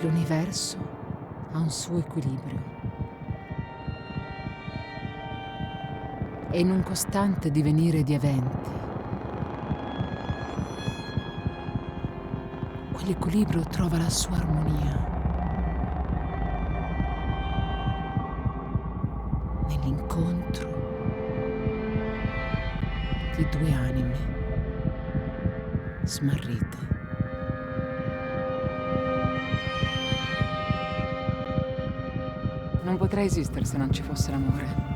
L'universo ha un suo equilibrio. È in un costante divenire di eventi. Quell'equilibrio trova la sua armonia nell'incontro di due anime smarrite. Non potrei esistere se non ci fosse l'amore.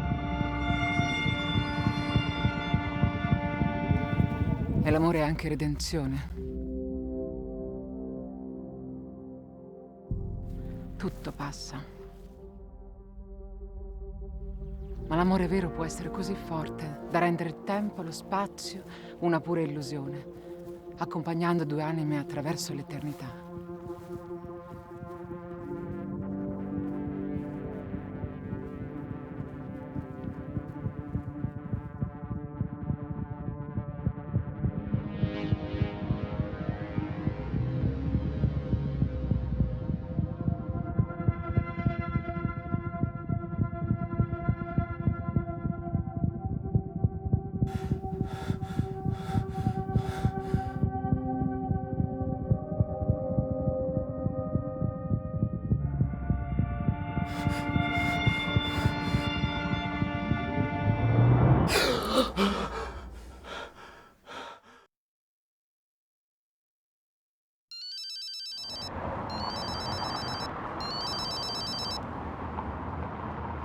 E l'amore è anche redenzione. Tutto passa. Ma l'amore vero può essere così forte da rendere il tempo e lo spazio una pura illusione, accompagnando due anime attraverso l'eternità.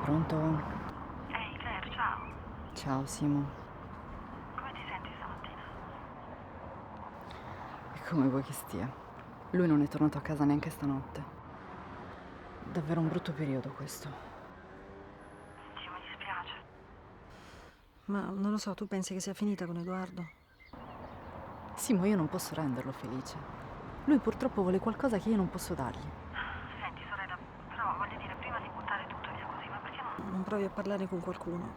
Pronto? Ehi Claire, ciao. Ciao Simo. Come ti senti stamattina? E come vuoi che stia? Lui non è tornato a casa neanche stanotte. Davvero un brutto periodo questo. Sì, mi dispiace. Ma non lo so, tu pensi che sia finita con Edoardo? Simo, io non posso renderlo felice. Lui purtroppo vuole qualcosa che io non posso dargli. Senti sorella, però voglio dire, prima di buttare tutto via così, ma perché non Non provi a parlare con qualcuno?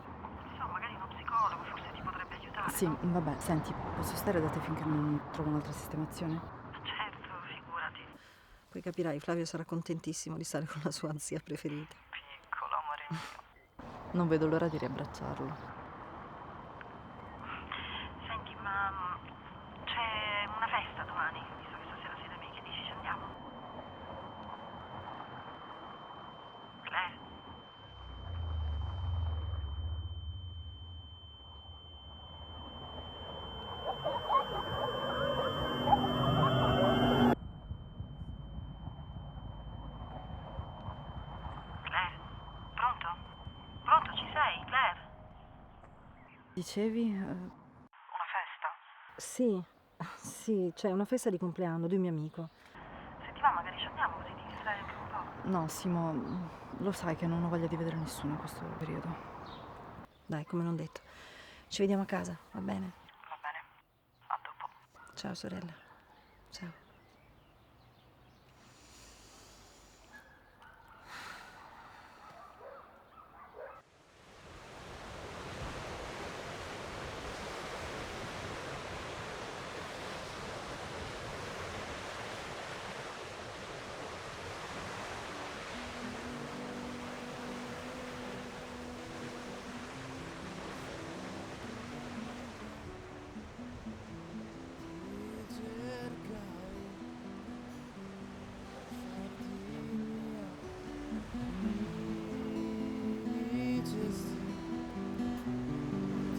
so, magari uno psicologo forse ti potrebbe aiutare? Sì, No? vabbè, senti, posso stare da te finché non trovo un'altra sistemazione? Certo, figurati. Poi capirai, Flavio sarà contentissimo di stare con la sua zia preferita. Piccolo amore mio. Non vedo l'ora di riabbracciarlo. Senti, ma c'è una festa domani, visto che stasera siete lì, che dici ci andiamo? Claire? Claire? Pronto? Pronto, ci sei, Claire? Dicevi? Una festa? Sì, c'è una festa di compleanno di un mio amico. Senti, ma magari ci andiamo così ti distrai anche un po'. No, Simo, lo sai che non ho voglia di vedere nessuno in questo periodo. Dai, come non detto. Ci vediamo a casa, va bene? Va bene, a dopo. Ciao sorella. Ciao.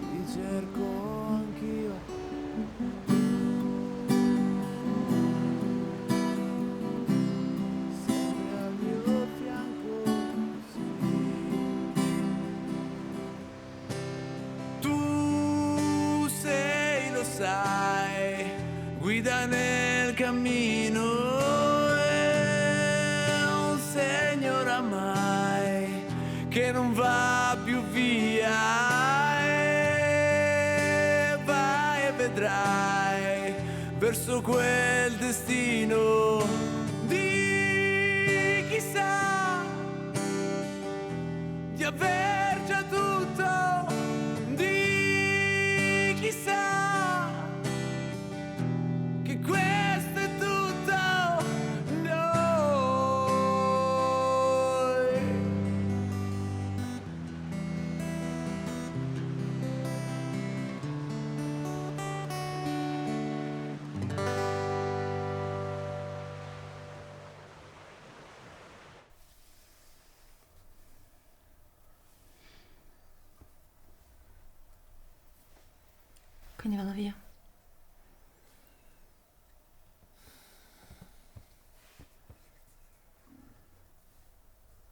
Ti cerco anch'io. Sempre al mio fianco, sì. Tu sei, lo sai, guida nel cammino, è un segno oramai che non va più via, e vai e vedrai verso quel destino di chissà di aver già tutto, di chissà che questo è tutto, no. Quindi vado via.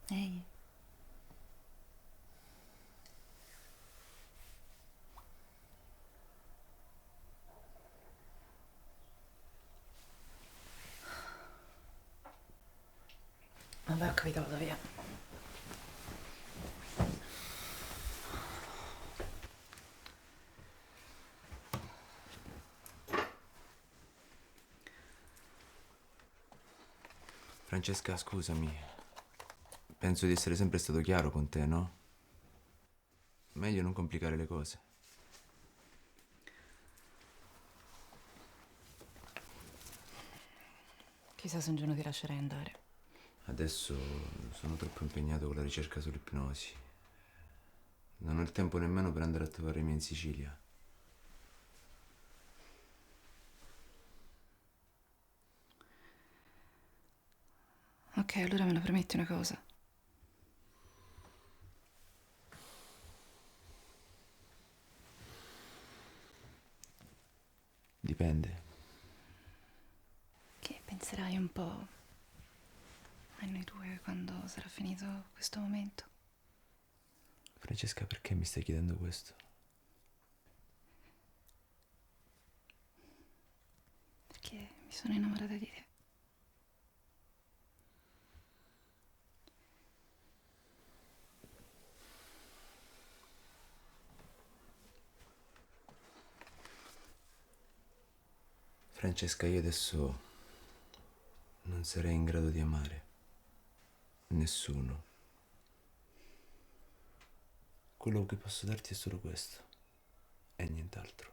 Ehi. Vabbè, ho capito, vado via. Francesca, scusami. Penso di essere sempre stato chiaro con te, no? Meglio non complicare le cose. Chissà se un giorno ti lascerai andare. Adesso sono troppo impegnato con la ricerca sull'ipnosi. Non ho il tempo nemmeno per andare a trovarmi in Sicilia. Ok, allora me lo prometti una cosa. Dipende. Che penserai un po' a noi due quando sarà finito questo momento. Francesca, perché mi stai chiedendo questo? Perché mi sono innamorata di te. Francesca, io adesso non sarei in grado di amare nessuno. Quello che posso darti è solo questo e nient'altro.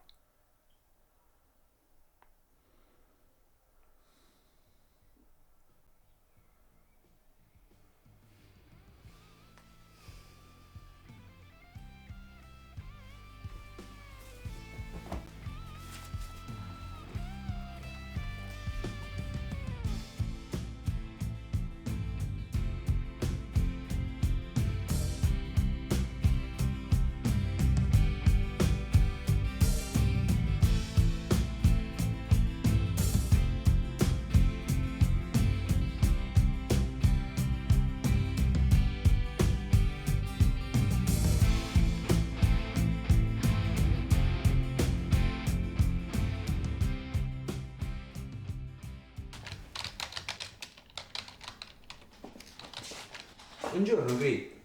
Buongiorno, Gray.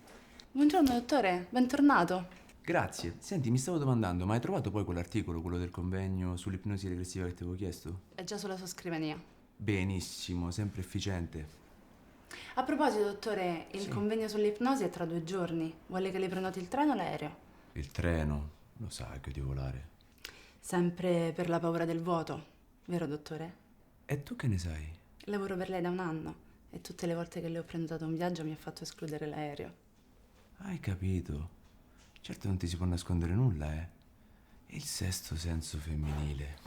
Buongiorno dottore, bentornato. Grazie. Senti, mi stavo domandando, ma hai trovato poi quell'articolo, quello del convegno sull'ipnosi regressiva che ti avevo chiesto? È già sulla sua scrivania. Benissimo, sempre efficiente. A proposito, dottore, il convegno sull'ipnosi è tra 2 giorni. Vuole che le prenoti il treno o l'aereo? Il treno, lo sai che odio volare. Sempre per la paura del vuoto, vero dottore? E tu che ne sai? Lavoro per lei da un anno e tutte le volte che le ho prenotato un viaggio mi ha fatto escludere l'aereo. Hai capito? Certo non ti si può nascondere nulla, eh? Il sesto senso femminile.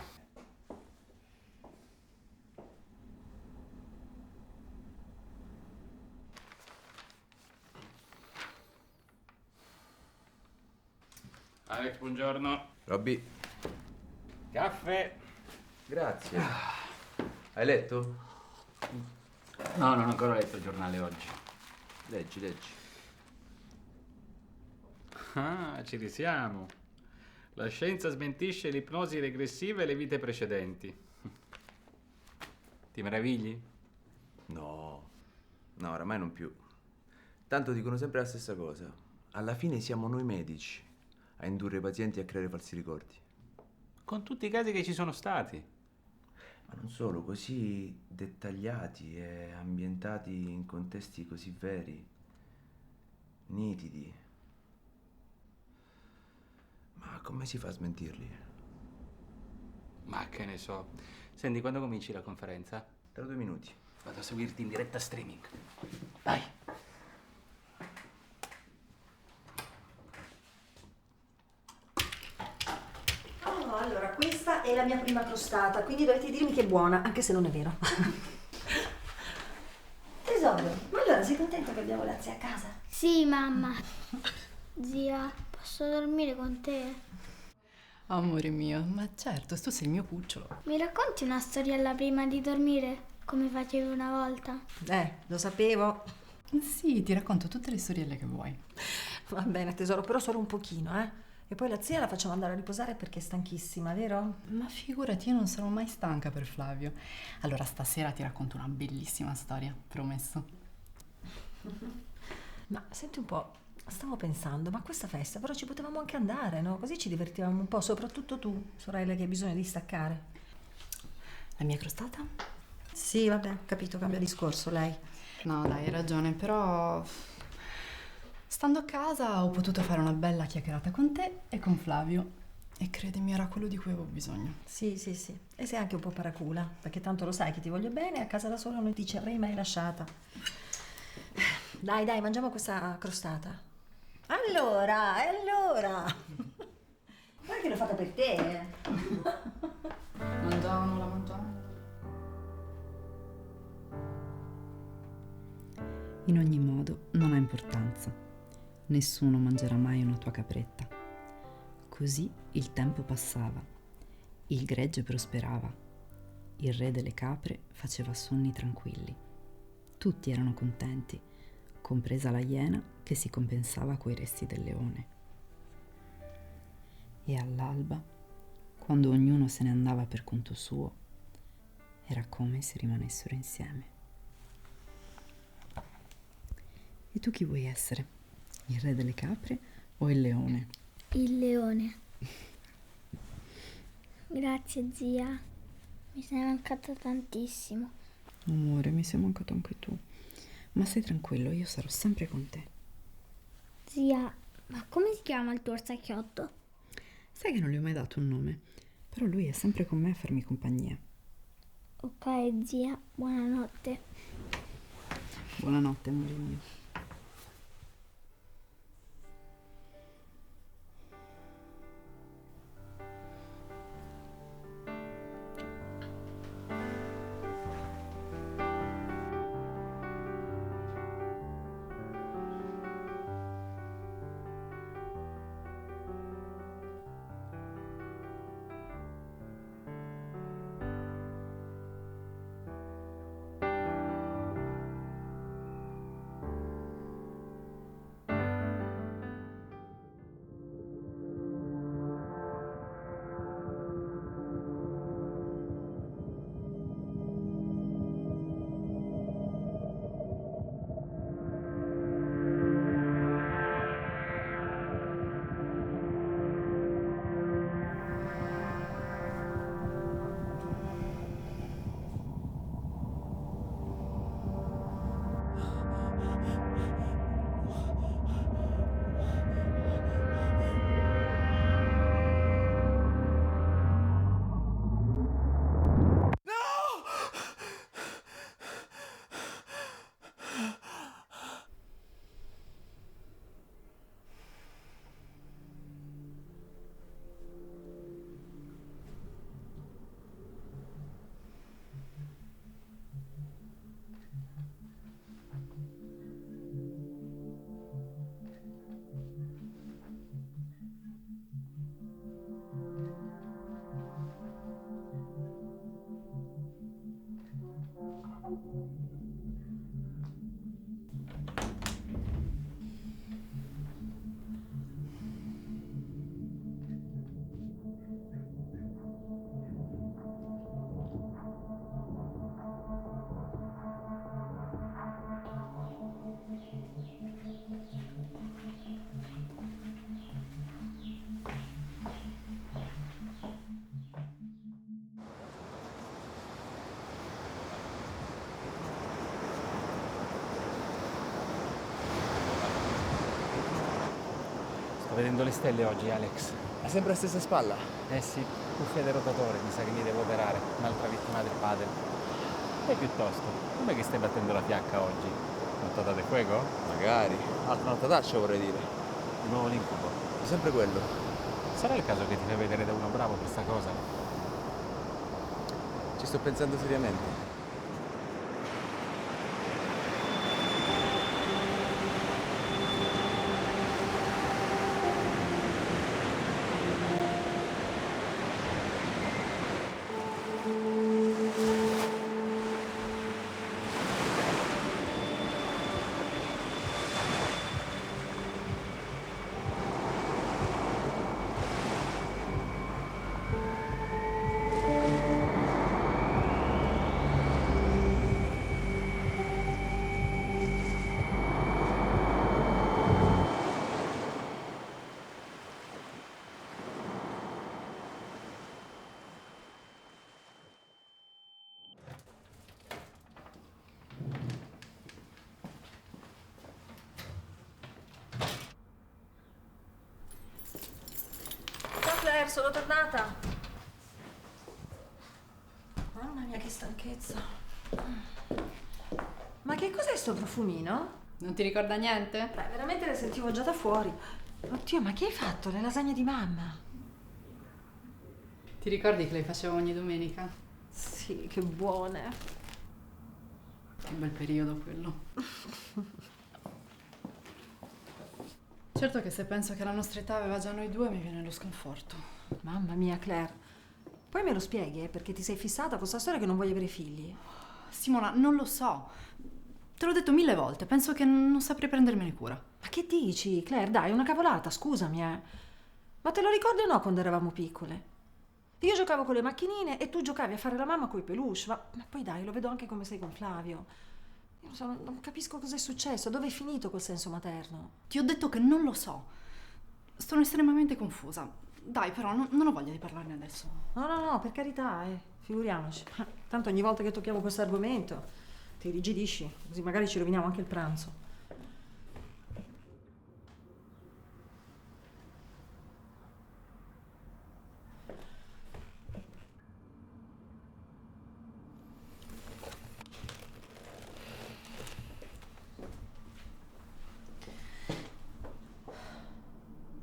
Alex, buongiorno. Robby. Caffè. Grazie. Hai letto? No, non ho ancora letto il giornale oggi. Leggi, leggi. Ah, ci risiamo. La scienza smentisce l'ipnosi regressiva e le vite precedenti. Ti meravigli? No, oramai non più. Tanto dicono sempre la stessa cosa. Alla fine siamo noi medici a indurre i pazienti a creare falsi ricordi. Con tutti i casi che ci sono stati. Ma non solo, così dettagliati e ambientati in contesti così veri, nitidi. Ma come si fa a smentirli? Ma che ne so. Senti, quando cominci la conferenza? Tra 2 minuti. Vado a seguirti in diretta streaming. Vai. Oh, allora, questa è la mia prima crostata, quindi dovete dirmi che è buona, anche se non è vero. Tesoro, ma allora sei contento che abbiamo la zia a casa? Sì, mamma. Zia, posso dormire con te? Amore mio, ma certo, tu sei il mio cucciolo. Mi racconti una storiella prima di dormire, come facevi una volta? Lo sapevo. Sì, ti racconto tutte le storielle che vuoi. Va bene, tesoro, però solo un pochino, eh. E poi la zia la facciamo andare a riposare perché è stanchissima, vero? Ma figurati, io non sarò mai stanca per Flavio. Allora stasera ti racconto una bellissima storia, promesso. Ma senti un po', stavo pensando, ma a questa festa però ci potevamo anche andare, no? Così ci divertivamo un po', soprattutto tu, sorella che hai bisogno di staccare. La mia crostata? Sì, vabbè, ho capito, cambia discorso lei. No, dai, hai ragione, però stando a casa ho potuto fare una bella chiacchierata con te e con Flavio. E credimi, era quello di cui avevo bisogno. Sì, sì, sì. E sei anche un po' paracula, perché tanto lo sai che ti voglio bene e a casa da sola non ti ci avrei mai lasciata. Dai, dai, mangiamo questa crostata. Allora. Guarda che l'ho fatta per te. Mangiamola, mangiamola. In ogni modo, non ha importanza. Nessuno mangerà mai una tua capretta. Così il tempo passava. Il gregge prosperava. Il re delle capre faceva sonni tranquilli. Tutti erano contenti, compresa la iena che si compensava coi resti del leone. E all'alba, quando ognuno se ne andava per conto suo, era come se rimanessero insieme. E tu chi vuoi essere? Il re delle capre o il leone? Il leone. Grazie, zia. Mi sei mancata tantissimo. Amore, mi sei mancato anche tu. Ma stai tranquillo, io sarò sempre con te. Zia, ma come si chiama il tuo orsacchiotto? Sai che non gli ho mai dato un nome, però lui è sempre con me a farmi compagnia. Ok, zia, buonanotte. Buonanotte, amore mio. Vedendo le stelle oggi, Alex. Ha sempre la stessa spalla. Eh sì, cuffia del rotatore, mi sa che mi devo operare. Un'altra vittima del padel. E piuttosto, com'è che stai battendo la fiacca oggi? Notata de fuego? Magari. Altra notataccia vorrei dire. Di nuovo l'incubo. Sempre quello. Sarà il caso che ti fai vedere da uno bravo per sta cosa? Ci sto pensando seriamente. Claire, sono tornata. Mamma mia, che stanchezza. Ma che cos'è sto profumino? Non ti ricorda niente? Beh, veramente le sentivo già da fuori. Oddio, ma che hai fatto? Le lasagne di mamma? Ti ricordi che le facevo ogni domenica? Sì, che buone. Che bel periodo quello. Certo che se penso che alla nostra età aveva già noi due mi viene lo sconforto. Mamma mia, Claire. Poi me lo spieghi, perché ti sei fissata con questa storia che non vuoi avere figli. Simona, non lo so. Te l'ho detto 1000 volte, penso che non saprei prendermene cura. Ma che dici, Claire? Dai, è una cavolata, scusami, Ma te lo ricordi o no quando eravamo piccole? Io giocavo con le macchinine e tu giocavi a fare la mamma coi peluche, ma poi dai, lo vedo anche come sei con Flavio. Io non capisco cos'è successo, dove è finito quel senso materno? Ti ho detto che non lo so. Sono estremamente confusa. Dai, però, non ho voglia di parlarne adesso. No, per carità, figuriamoci. Tanto ogni volta che tocchiamo questo argomento ti irrigidisci, così magari ci roviniamo anche il pranzo.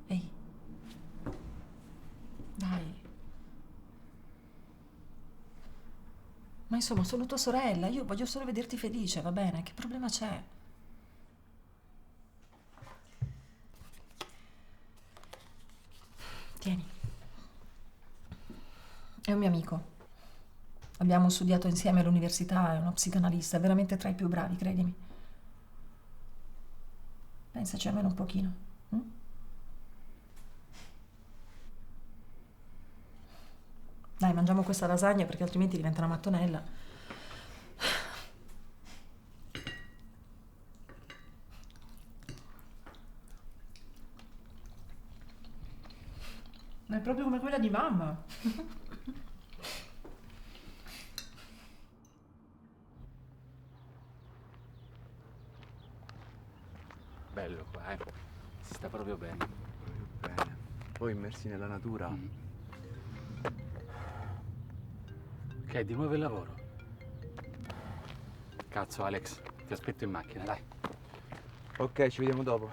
Ehi. Dai. Ma insomma, sono tua sorella, io voglio solo vederti felice, va bene? Che problema c'è? Tieni. È un mio amico. Abbiamo studiato insieme all'università, è uno psicanalista, è veramente tra i più bravi, credimi. Pensaci almeno un pochino. Dai, mangiamo questa lasagna perché altrimenti diventa una mattonella. Ma è proprio come quella di mamma. Bello qua, si sta proprio bene. Proprio bene. Poi immersi nella natura. Ok, di nuovo il lavoro. Cazzo, Alex, ti aspetto in macchina, dai. Ok, ci vediamo dopo.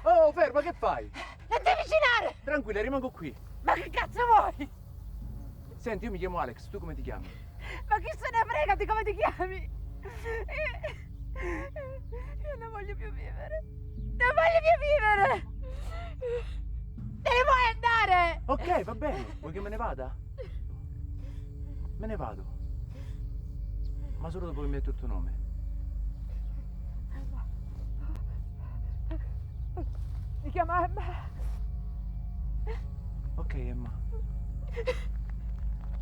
Oh, ferma, che fai? Non ti avvicinare! Tranquilla, rimango qui. Ma che cazzo vuoi? Senti, io mi chiamo Alex, tu come ti chiami? Ma chi se ne frega di come ti chiami? Io non voglio più vivere. Non voglio più vivere! Te ne vuoi andare? Ok, va bene. Vuoi che me ne vada? Me ne vado. Ma solo dopo che mi hai detto il tuo nome. Mi chiama Emma. Ok, Emma.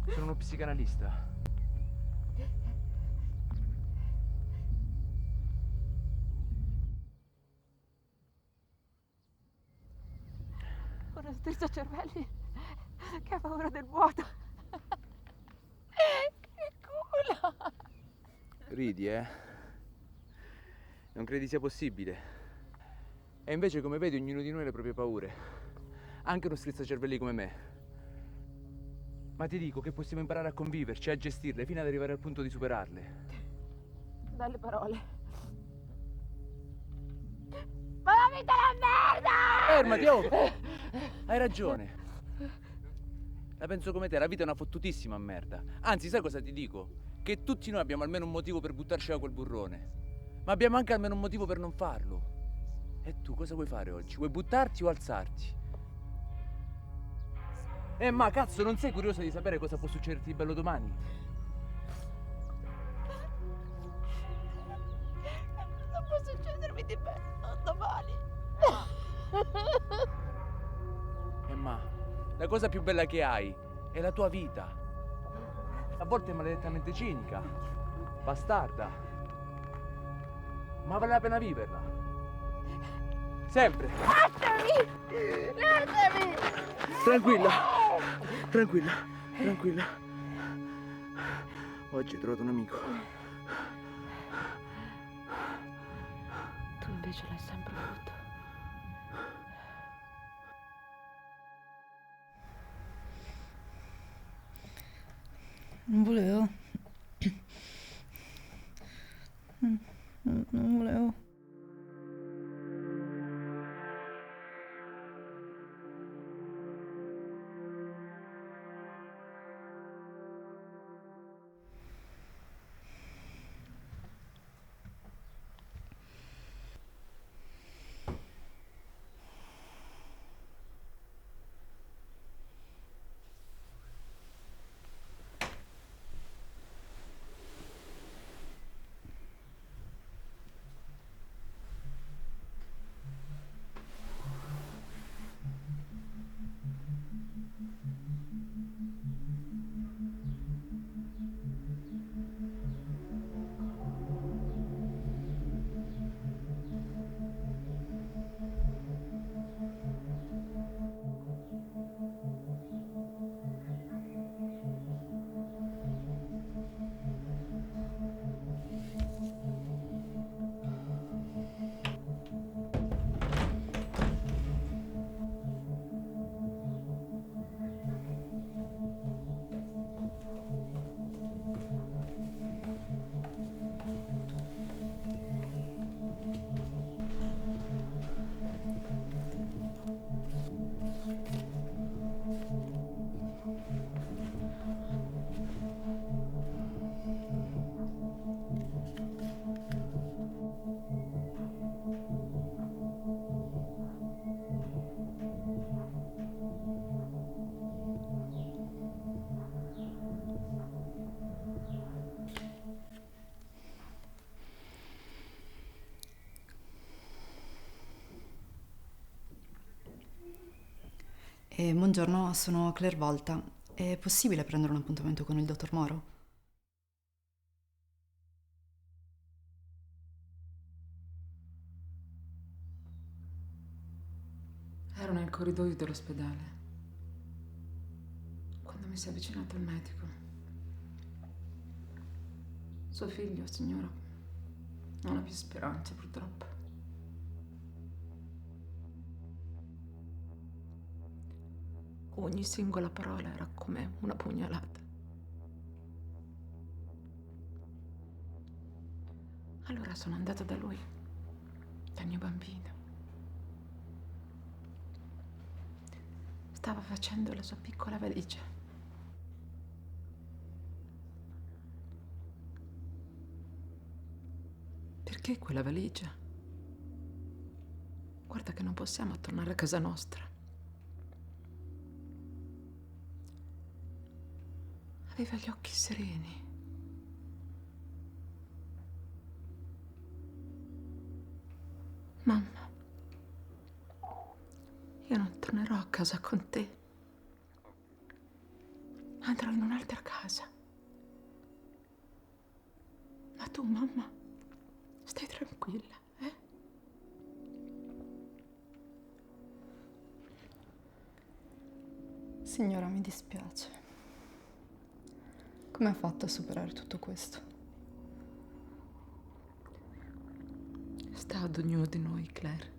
Sono uno psicanalista. Uno strizzacervelli che ha paura del vuoto. Che culo! Ridi, eh? Non credi sia possibile? E invece, come vedi, ognuno di noi ha le proprie paure. Anche uno strizzacervelli come me. Ma ti dico che possiamo imparare a conviverci, a gestirle, fino ad arrivare al punto di superarle. Belle parole. Ma la vita è una merda! Fermati, oh! Hai ragione. La penso come te, la vita è una fottutissima merda. Anzi, sai cosa ti dico? Che tutti noi abbiamo almeno un motivo per buttarci da quel burrone. Ma abbiamo anche almeno un motivo per non farlo. E tu cosa vuoi fare oggi? Vuoi buttarti o alzarti? Ma cazzo, non sei curiosa di sapere cosa può succederti di bello domani? Cosa può succedermi di bello domani? Ma la cosa più bella che hai è la tua vita. A volte è maledettamente cinica, bastarda, ma vale la pena viverla. Sempre. Lasciami! Tranquilla. Tranquilla. Tranquilla. Oggi hai trovato un amico. Tu invece l'hai sempre avuto. Non volevo. Non volevo. Buongiorno, sono Claire Volta. È possibile prendere un appuntamento con il dottor Moro? Ero nel corridoio dell'ospedale quando mi si è avvicinato il medico. Suo figlio, signora, non ha più speranze, purtroppo. Ogni singola parola era come una pugnalata. Allora sono andata da lui, dal mio bambino. Stava facendo la sua piccola valigia. Perché quella valigia? Guarda che non possiamo tornare a casa nostra. Aveva gli occhi sereni. Mamma, io non tornerò a casa con te. Andrò in un'altra casa. Ma tu, mamma, stai tranquilla, eh? Signora, mi dispiace. Come ha fatto a superare tutto questo? Sta ad ognuno di noi, Claire.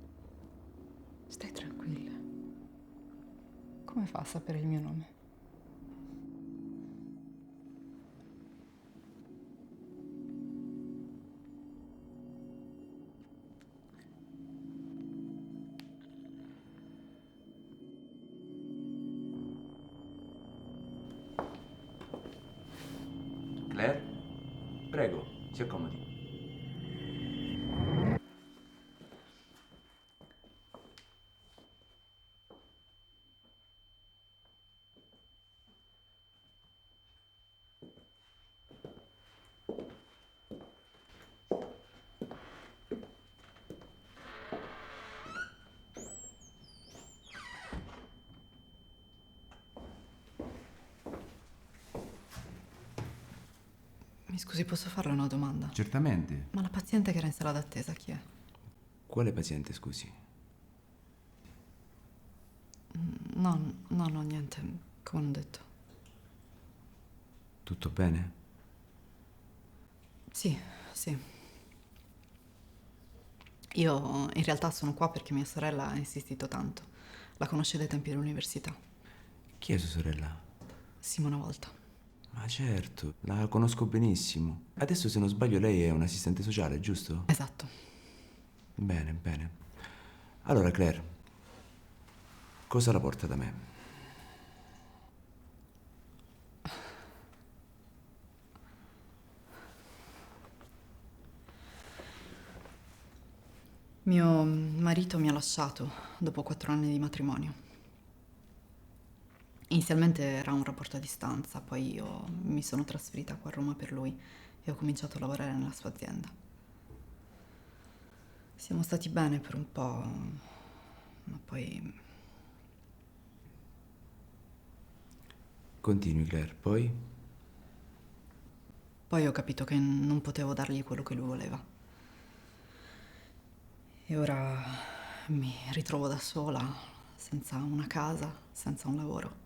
Stai tranquilla. Come fa a sapere il mio nome? Claire? Prego, si accomodi. Mi scusi, posso farle una domanda? Certamente. Ma la paziente che era in sala d'attesa chi è? Quale paziente, scusi? No, niente, come ho detto. Tutto bene? Sì. Io in realtà sono qua perché mia sorella ha insistito tanto. La conosce dai tempi dell'università. Chi è sua sorella? Simona Volta. Ma certo, la conosco benissimo. Adesso, se non sbaglio, lei è un assistente sociale, giusto? Esatto. Bene. Allora, Claire, cosa la porta da me? Mio marito mi ha lasciato dopo 4 anni di matrimonio. Inizialmente era un rapporto a distanza, poi io mi sono trasferita qua a Roma per lui e ho cominciato a lavorare nella sua azienda. Siamo stati bene per un po', ma poi... Continui, Claire, poi? Poi ho capito che non potevo dargli quello che lui voleva. E ora mi ritrovo da sola, senza una casa, senza un lavoro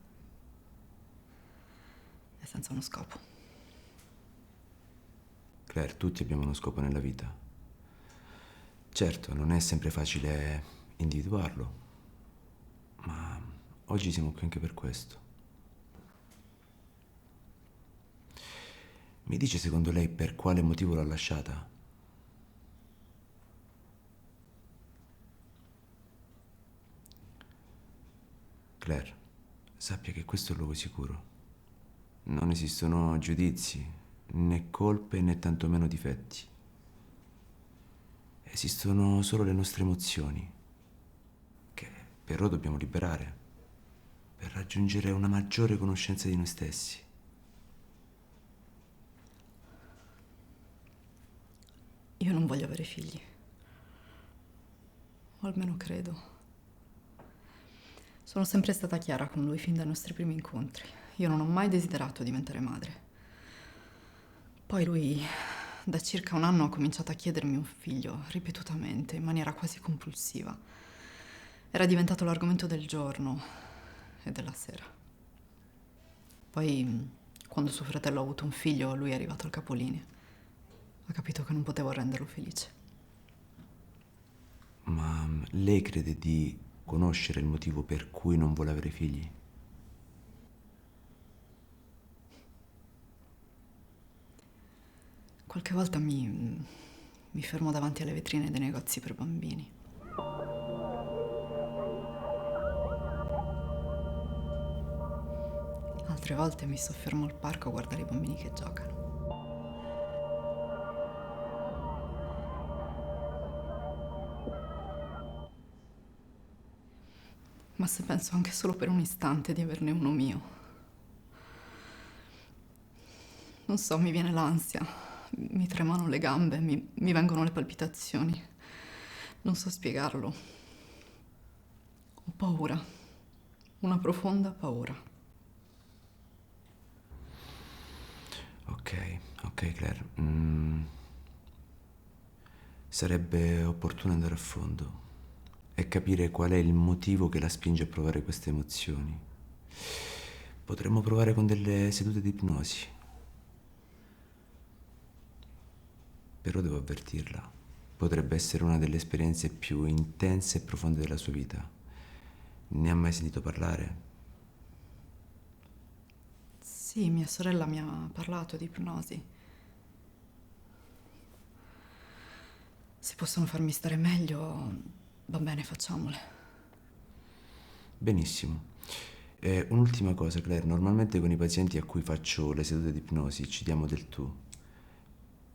e senza uno scopo. Claire, tutti abbiamo uno scopo nella vita. Certo, non è sempre facile individuarlo, ma oggi siamo qui anche per questo. Mi dice, secondo lei, per quale motivo l'ha lasciata? Claire, sappia che questo è un luogo sicuro. Non esistono giudizi, né colpe, né tantomeno difetti. Esistono solo le nostre emozioni, che però dobbiamo liberare, per raggiungere una maggiore conoscenza di noi stessi. Io non voglio avere figli, o almeno credo. Sono sempre stata chiara con lui fin dai nostri primi incontri. Io non ho mai desiderato diventare madre. Poi lui, da circa 1 anno, ha cominciato a chiedermi un figlio, ripetutamente, in maniera quasi compulsiva. Era diventato l'argomento del giorno e della sera. Poi, quando suo fratello ha avuto un figlio, lui è arrivato al capolinea. Ha capito che non potevo renderlo felice. Ma lei crede di conoscere il motivo per cui non vuole avere figli? Qualche volta mi fermo davanti alle vetrine dei negozi per bambini. Altre volte mi soffermo al parco a guardare i bambini che giocano. Ma se penso anche solo per un istante di averne uno mio, non so, mi viene l'ansia, mi tremano le gambe, mi vengono le palpitazioni. Non so spiegarlo. Ho paura, una profonda paura. Ok, Claire. Sarebbe opportuno andare a fondo e capire qual è il motivo che la spinge a provare queste emozioni. Potremmo provare con delle sedute di ipnosi. Però devo avvertirla. Potrebbe essere una delle esperienze più intense e profonde della sua vita. Ne ha mai sentito parlare? Sì, mia sorella mi ha parlato di ipnosi. Se possono farmi stare meglio, va bene, facciamole. Benissimo. Un'ultima cosa, Claire. Normalmente con i pazienti a cui faccio le sedute di ipnosi ci diamo del tu.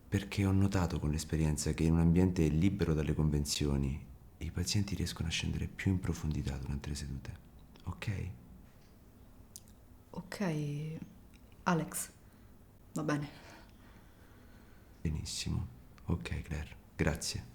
Perché ho notato con l'esperienza che in un ambiente libero dalle convenzioni i pazienti riescono a scendere più in profondità durante le sedute. Ok? Ok, Alex, va bene. Benissimo. Ok, Claire. Grazie.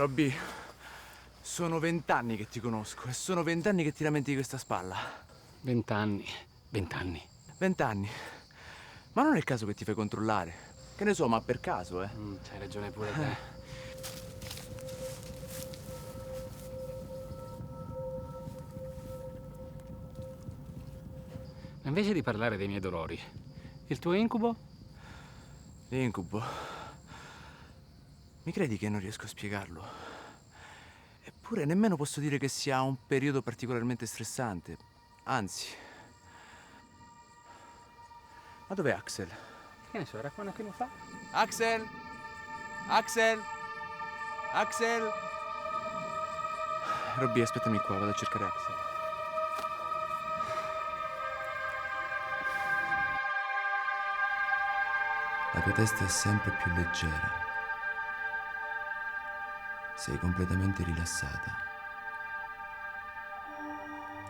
Robby, sono 20 anni che ti conosco e sono 20 anni che ti lamenti di questa spalla. 20 anni. 20 anni. 20 anni. Ma non è il caso che ti fai controllare? Che ne so, ma per caso, C'hai ragione pure te. Invece di parlare dei miei dolori, il tuo incubo? L'incubo. Mi credi che non riesco a spiegarlo? Eppure nemmeno posso dire che sia un periodo particolarmente stressante. Anzi. Ma dov'è Axel? Che ne so, era qua un attimo fa. Axel! Axel! Axel! Robby, aspettami qua, vado a cercare Axel. La tua testa è sempre più leggera. Sei completamente rilassata.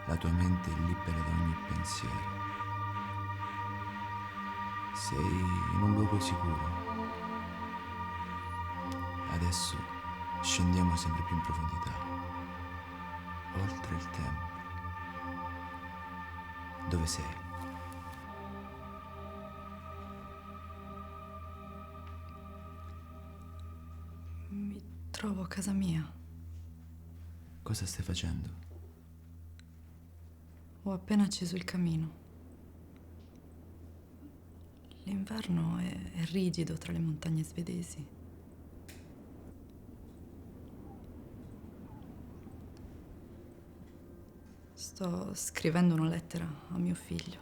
La tua mente è libera da ogni pensiero. Sei in un luogo sicuro. Adesso scendiamo sempre più in profondità, oltre il tempo. Dove sei? Mi trovo a casa mia. Cosa stai facendo? Ho appena acceso il camino. L'inverno è rigido tra le montagne svedesi. Sto scrivendo una lettera a mio figlio.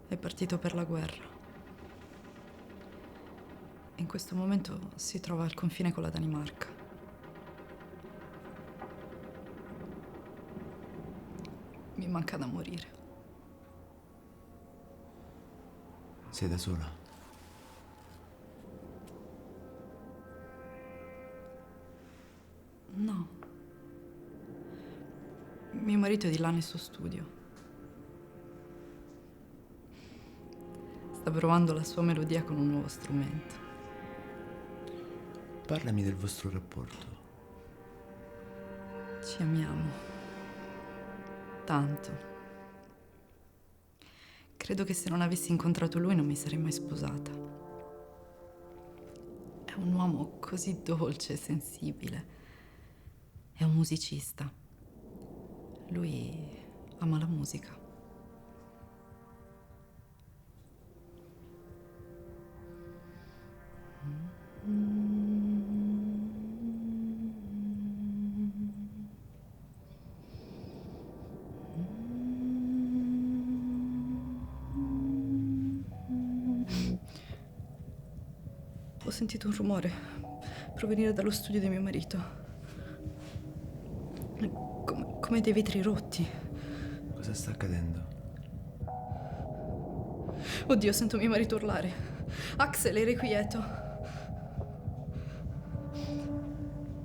È partito per la guerra. In questo momento si trova al confine con la Danimarca. Mi manca da morire. Sei da sola? No. Mio marito è di là nel suo studio. Sta provando la sua melodia con un nuovo strumento. Parlami del vostro rapporto. Ci amiamo. Tanto. Credo che se non avessi incontrato lui non mi sarei mai sposata. È un uomo così dolce e sensibile. È un musicista. Lui ama la musica. Ho sentito un rumore provenire dallo studio di mio marito. Come dei vetri rotti. Cosa sta accadendo? Oddio, sento mio marito urlare. Axel, eri quieto.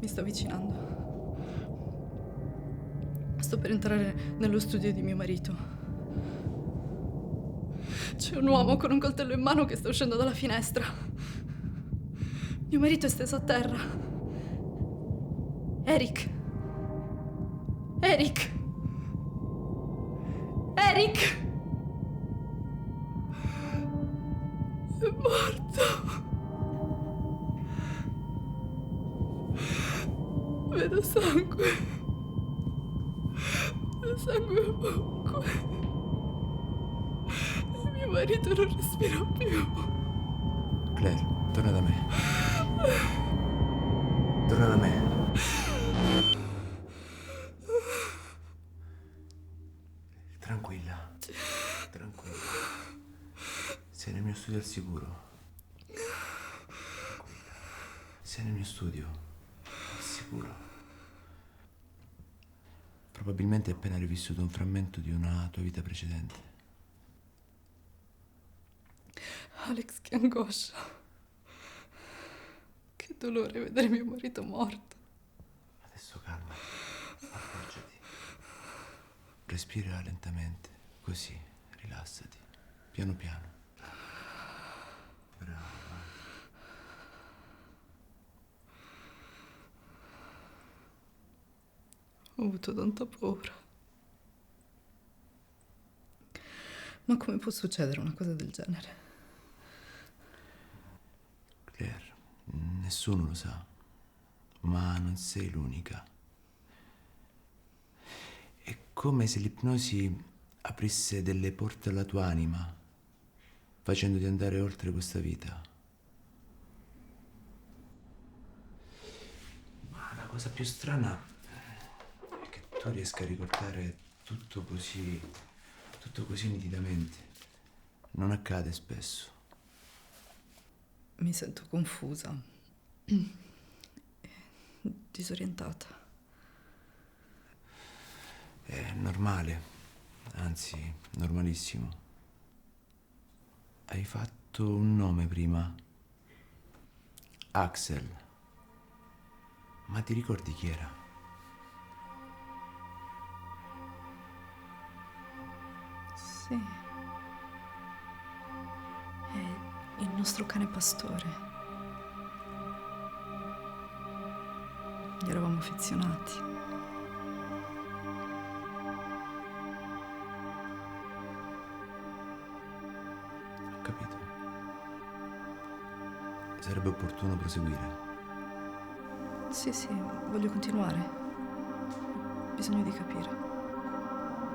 Mi sto avvicinando. Sto per entrare nello studio di mio marito. C'è un uomo con un coltello in mano che sta uscendo dalla finestra. Mio marito è steso a terra. Eric! Eric! Eric! È morto! Vedo sangue. Vedo sangue ovunque. E mio marito non respira più. Claire, torna da me. Torna da me. Tranquilla. Tranquilla. Sei nel mio studio al sicuro. Sei nel mio studio al sicuro. Probabilmente hai appena rivissuto un frammento di una tua vita precedente. Alex, che angoscia. Che dolore vedere mio marito morto. Adesso calma. Appoggiati. Respira lentamente. Così, rilassati. Piano piano. Brava. Ho avuto tanta paura. Ma come può succedere una cosa del genere? Claire, nessuno lo sa, ma non sei l'unica. È come se l'ipnosi aprisse delle porte alla tua anima, facendoti andare oltre questa vita. Ma la cosa più strana è che tu riesca a ricordare tutto così nitidamente. Non accade spesso. Mi sento confusa, disorientata. È normale, anzi, normalissimo. Hai fatto un nome prima? Axel. Ma ti ricordi chi era? Sì. È il nostro cane pastore. Gli eravamo affezionati. Ho capito. Sarebbe opportuno proseguire. Sì, voglio continuare. Ho bisogno di capire.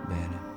Bene.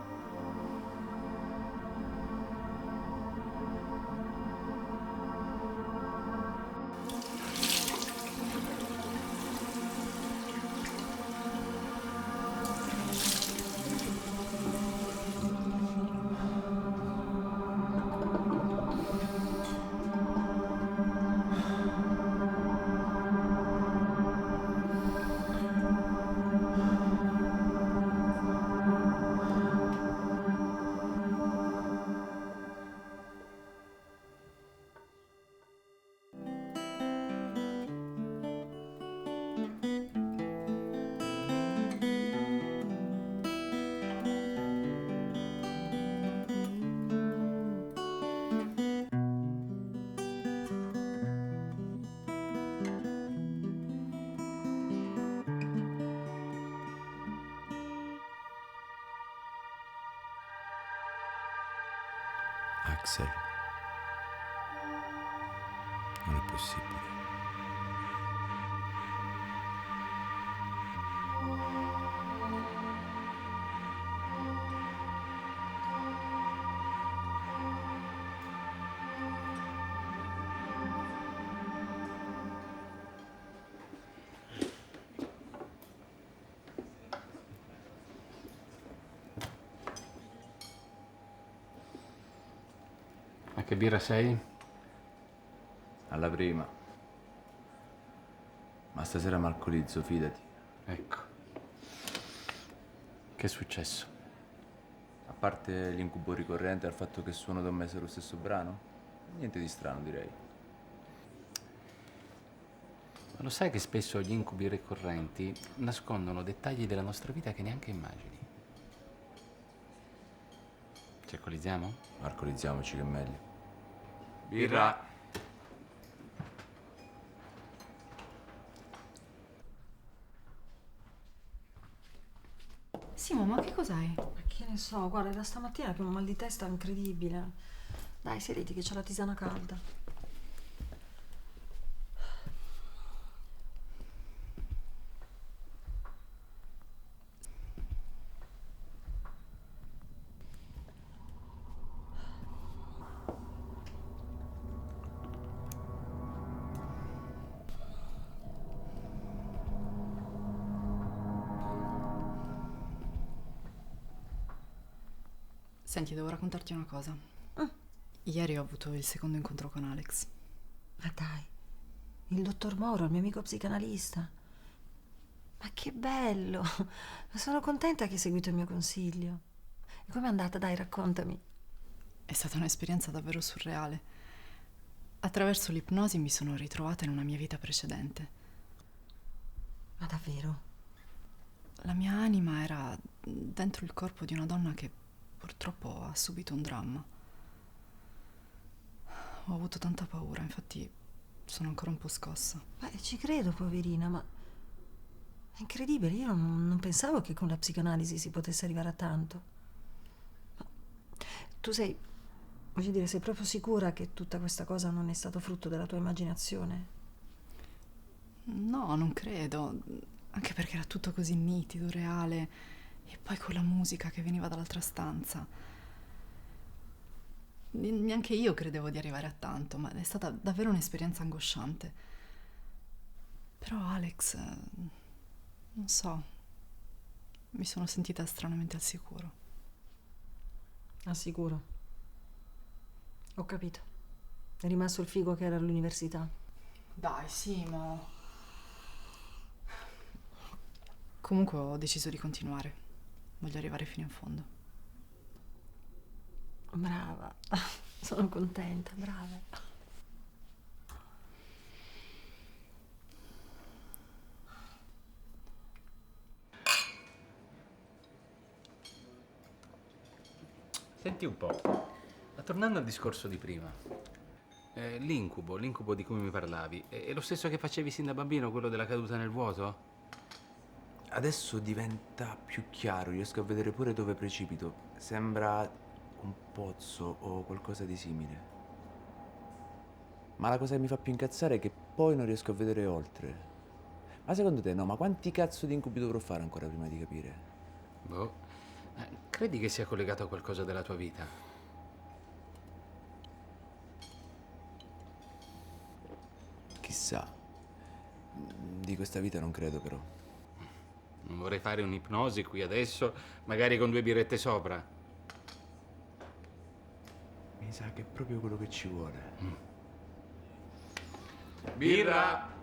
Axel, non è possibile. A che birra sei? Alla prima. Ma stasera mi alcolizzo, fidati. Ecco. Che è successo? A parte l'incubo ricorrente al fatto che suono da un mese lo stesso brano, niente di strano, direi. Ma lo sai che spesso gli incubi ricorrenti nascondono dettagli della nostra vita che neanche immagini? Ci alcolizziamo? Alcolizziamoci che è meglio. Birra! Simo, ma che cos'hai? Ma che ne so, guarda, è da stamattina che ho un mal di testa incredibile. Dai, sediti che c'ho la tisana calda. Senti, devo raccontarti una cosa. Ieri ho avuto il secondo incontro con Alex. Ma dai, il dottor Moro, il mio amico psicanalista. Ma che bello! Sono contenta che hai seguito il mio consiglio. E com'è andata? Dai, raccontami. È stata un'esperienza davvero surreale. Attraverso l'ipnosi mi sono ritrovata in una mia vita precedente. Ma davvero? La mia anima era dentro il corpo di una donna che purtroppo ha subito un dramma. Ho avuto tanta paura, infatti sono ancora un po' scossa. Beh, ci credo, poverina, ma È incredibile, io non pensavo che con la psicanalisi si potesse arrivare a tanto. Ma tu sei, voglio dire, sei proprio sicura che tutta questa cosa non è stato frutto della tua immaginazione? No, non credo. Anche perché era tutto così nitido, reale. E poi con la musica che veniva dall'altra stanza. Neanche io credevo di arrivare a tanto, ma è stata davvero un'esperienza angosciante. Però Alex, non so, mi sono sentita stranamente al sicuro. Al sicuro. Ho capito. È rimasto il figo che era all'università. Dai, sì, ma... Comunque ho deciso di continuare. Voglio arrivare fino in fondo. Brava. Sono contenta, brava. Senti un po', ma tornando al discorso di prima, l'incubo di cui mi parlavi, è lo stesso che facevi sin da bambino, quello della caduta nel vuoto? Adesso diventa più chiaro, riesco a vedere pure dove precipito. Sembra un pozzo o qualcosa di simile. Ma la cosa che mi fa più incazzare è che poi non riesco a vedere oltre. Ma secondo te no? Ma quanti cazzo di incubi dovrò fare ancora prima di capire? Boh, credi che sia collegato a qualcosa della tua vita? Chissà. Di questa vita non credo però. Non vorrei fare un'ipnosi qui adesso, magari con 2 birrette sopra. Mi sa che è proprio quello che ci vuole. Birra!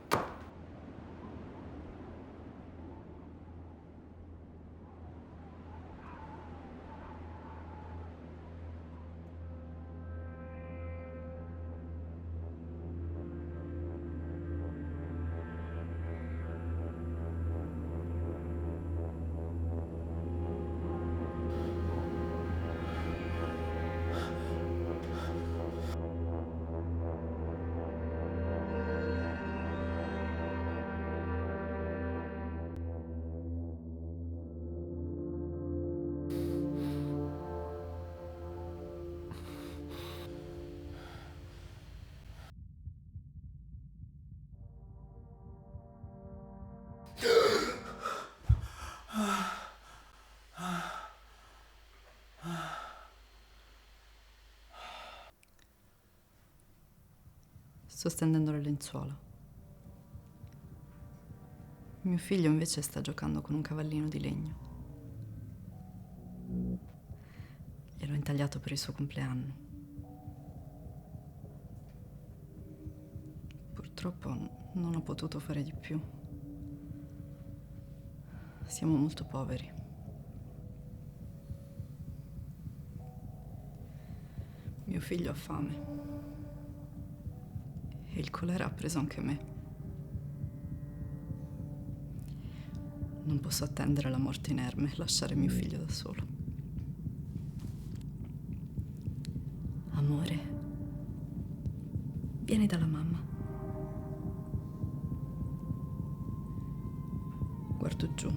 Sto stendendo le lenzuola. Mio figlio invece sta giocando con un cavallino di legno. Gliel'ho intagliato per il suo compleanno. Purtroppo non ho potuto fare di più. Siamo molto poveri. Mio figlio ha fame. E il colera ha preso anche me. Non posso attendere la morte inerme e lasciare mio figlio da solo. Amore, vieni dalla mamma. Guardo giù.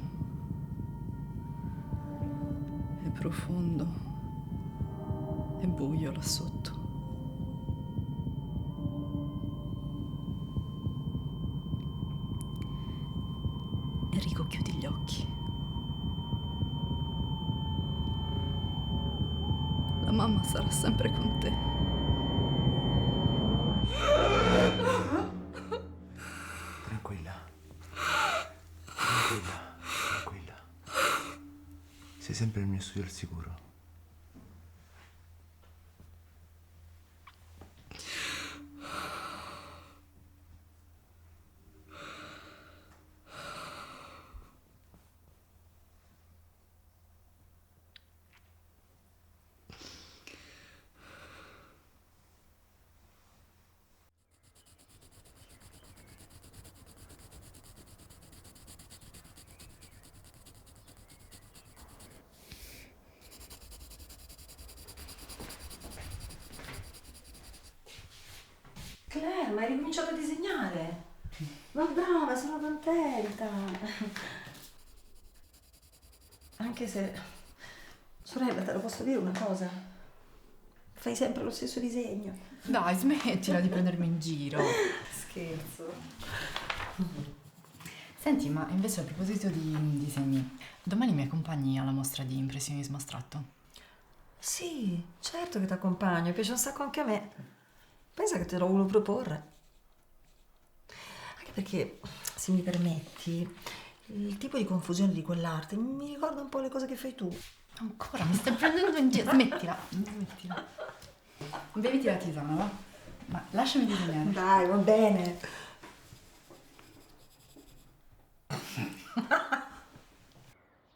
È profondo. È buio là sotto. Enrico, chiudi gli occhi. La mamma sarà sempre con te. Tranquilla. Tranquilla, tranquilla. Sei sempre nel mio studio al sicuro. Claire, ma hai ricominciato a disegnare? Ma brava, sono contenta. Anche se, sorella, te lo posso dire una cosa? Fai sempre lo stesso disegno. Dai, smettila di prendermi in giro. Scherzo. Senti, ma invece a proposito di disegni, domani mi accompagni alla mostra di impressionismo astratto? Sì, certo che ti accompagno, mi piace un sacco anche a me. Pensa che te lo volevo proporre. Anche perché, se mi permetti, il tipo di confusione di quell'arte mi ricorda un po' le cose che fai tu. Ancora, mi stai prendendo in giro. Smettila. Beviti la tisana, va? Ma lasciami disegnare. Dai, va bene.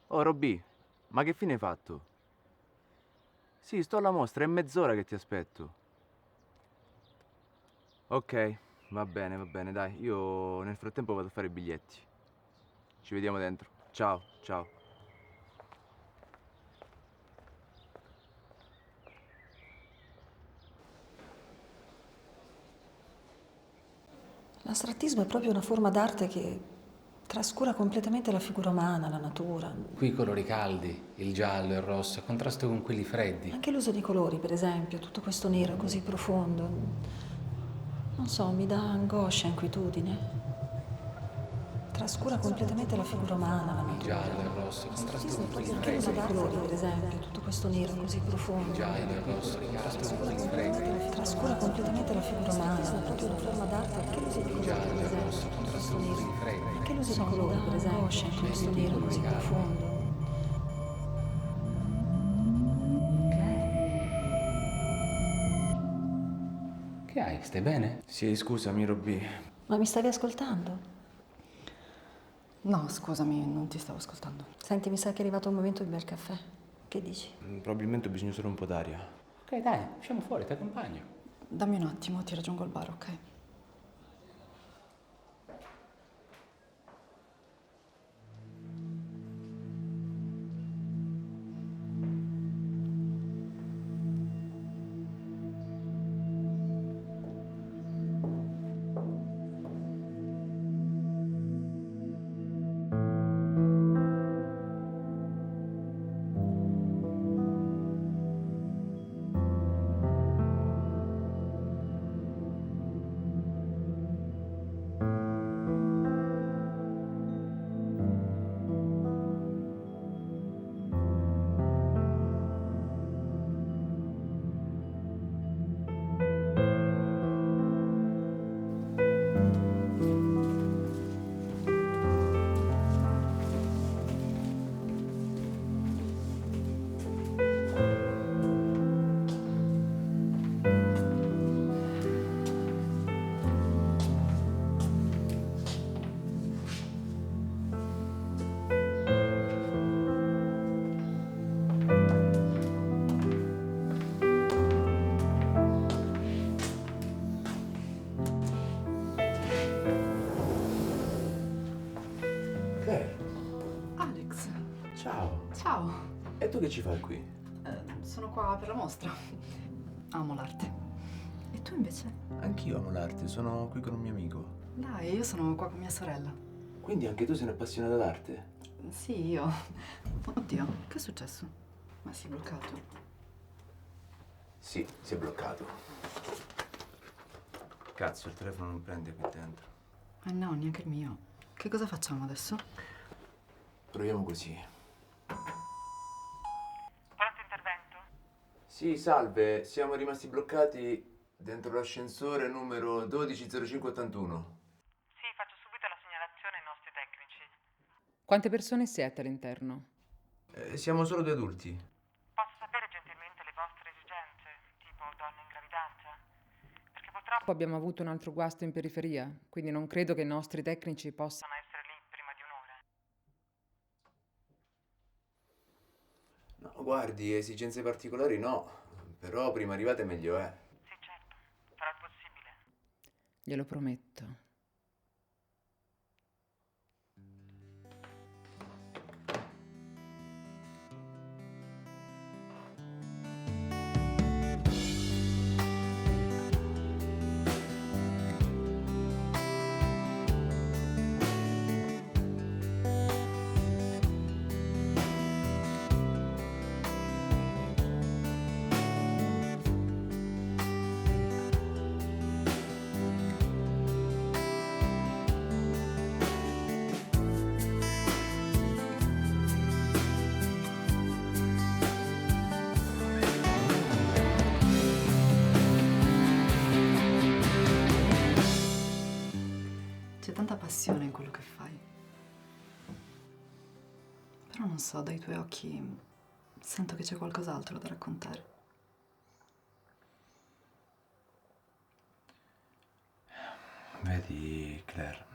Oh, Robby, ma che fine hai fatto? Sì, sto alla mostra, è mezz'ora che ti aspetto. Ok, va bene, dai. Io nel frattempo vado a fare i biglietti. Ci vediamo dentro. Ciao, ciao. L'astrattismo è proprio una forma d'arte che trascura completamente la figura umana, la natura. Qui i colori caldi, il giallo, il rosso, a contrasto con quelli freddi. Anche l'uso di colori, per esempio, tutto questo nero così profondo. Non so, mi dà angoscia, inquietudine. Trascura completamente la figura umana, la Il natura. giallo, il rosso, a contrasto con quelli Anche l'uso freddi. di colori, per esempio, tutto questo nero così profondo. Il giallo, il rosso, a contrasto con quelli freddi. Trascura completamente la figura umana, è proprio una forma d'arte. Anche l'uso di Il colori, giallo, per il esempio, rosso, a tutto questo contrasto con nero. quelli freddi. Anche l'uso di colori, per esempio, tutto questo nero così profondo. Che hai? Stai bene? Sì, scusami, Robby. Ma mi stavi ascoltando? No, scusami, non ti stavo ascoltando. Senti, mi sa che è arrivato il momento di bere caffè. Che dici? Probabilmente ho bisogno solo un po' d'aria. Ok, dai, usciamo fuori, ti accompagno. Dammi un attimo, ti raggiungo al bar, ok? Alex, Ciao. ciao. E tu che ci fai qui? Sono qua per la mostra. Amo l'arte. E tu invece? Anch'io amo l'arte, sono qui con un mio amico. Dai, io sono qua con mia sorella. Quindi anche tu sei un'appassionata d'arte? Sì, io. Oddio, che è successo? Ma si è bloccato. Sì, si è bloccato. Cazzo, il telefono non prende qui dentro. No, neanche il mio. Che cosa facciamo adesso? Proviamo così. Pronto intervento? Sì, salve, siamo rimasti bloccati dentro l'ascensore numero 120581. Sì, faccio subito la segnalazione ai nostri tecnici. Quante persone siete all'interno? Siamo solo 2 adulti. Posso sapere gentilmente le vostre esigenze, tipo donne in gravidanza? Perché purtroppo Abbiamo avuto un altro guasto in periferia, quindi non credo che i nostri tecnici possano... possono essere lì prima di un'ora. No, guardi, esigenze particolari no, però prima arrivate meglio è. Sì, certo, farò il possibile. Glielo prometto. passione in quello che fai. Però non so, dai tuoi occhi sento che c'è qualcos'altro da raccontare. Vedi, Claire,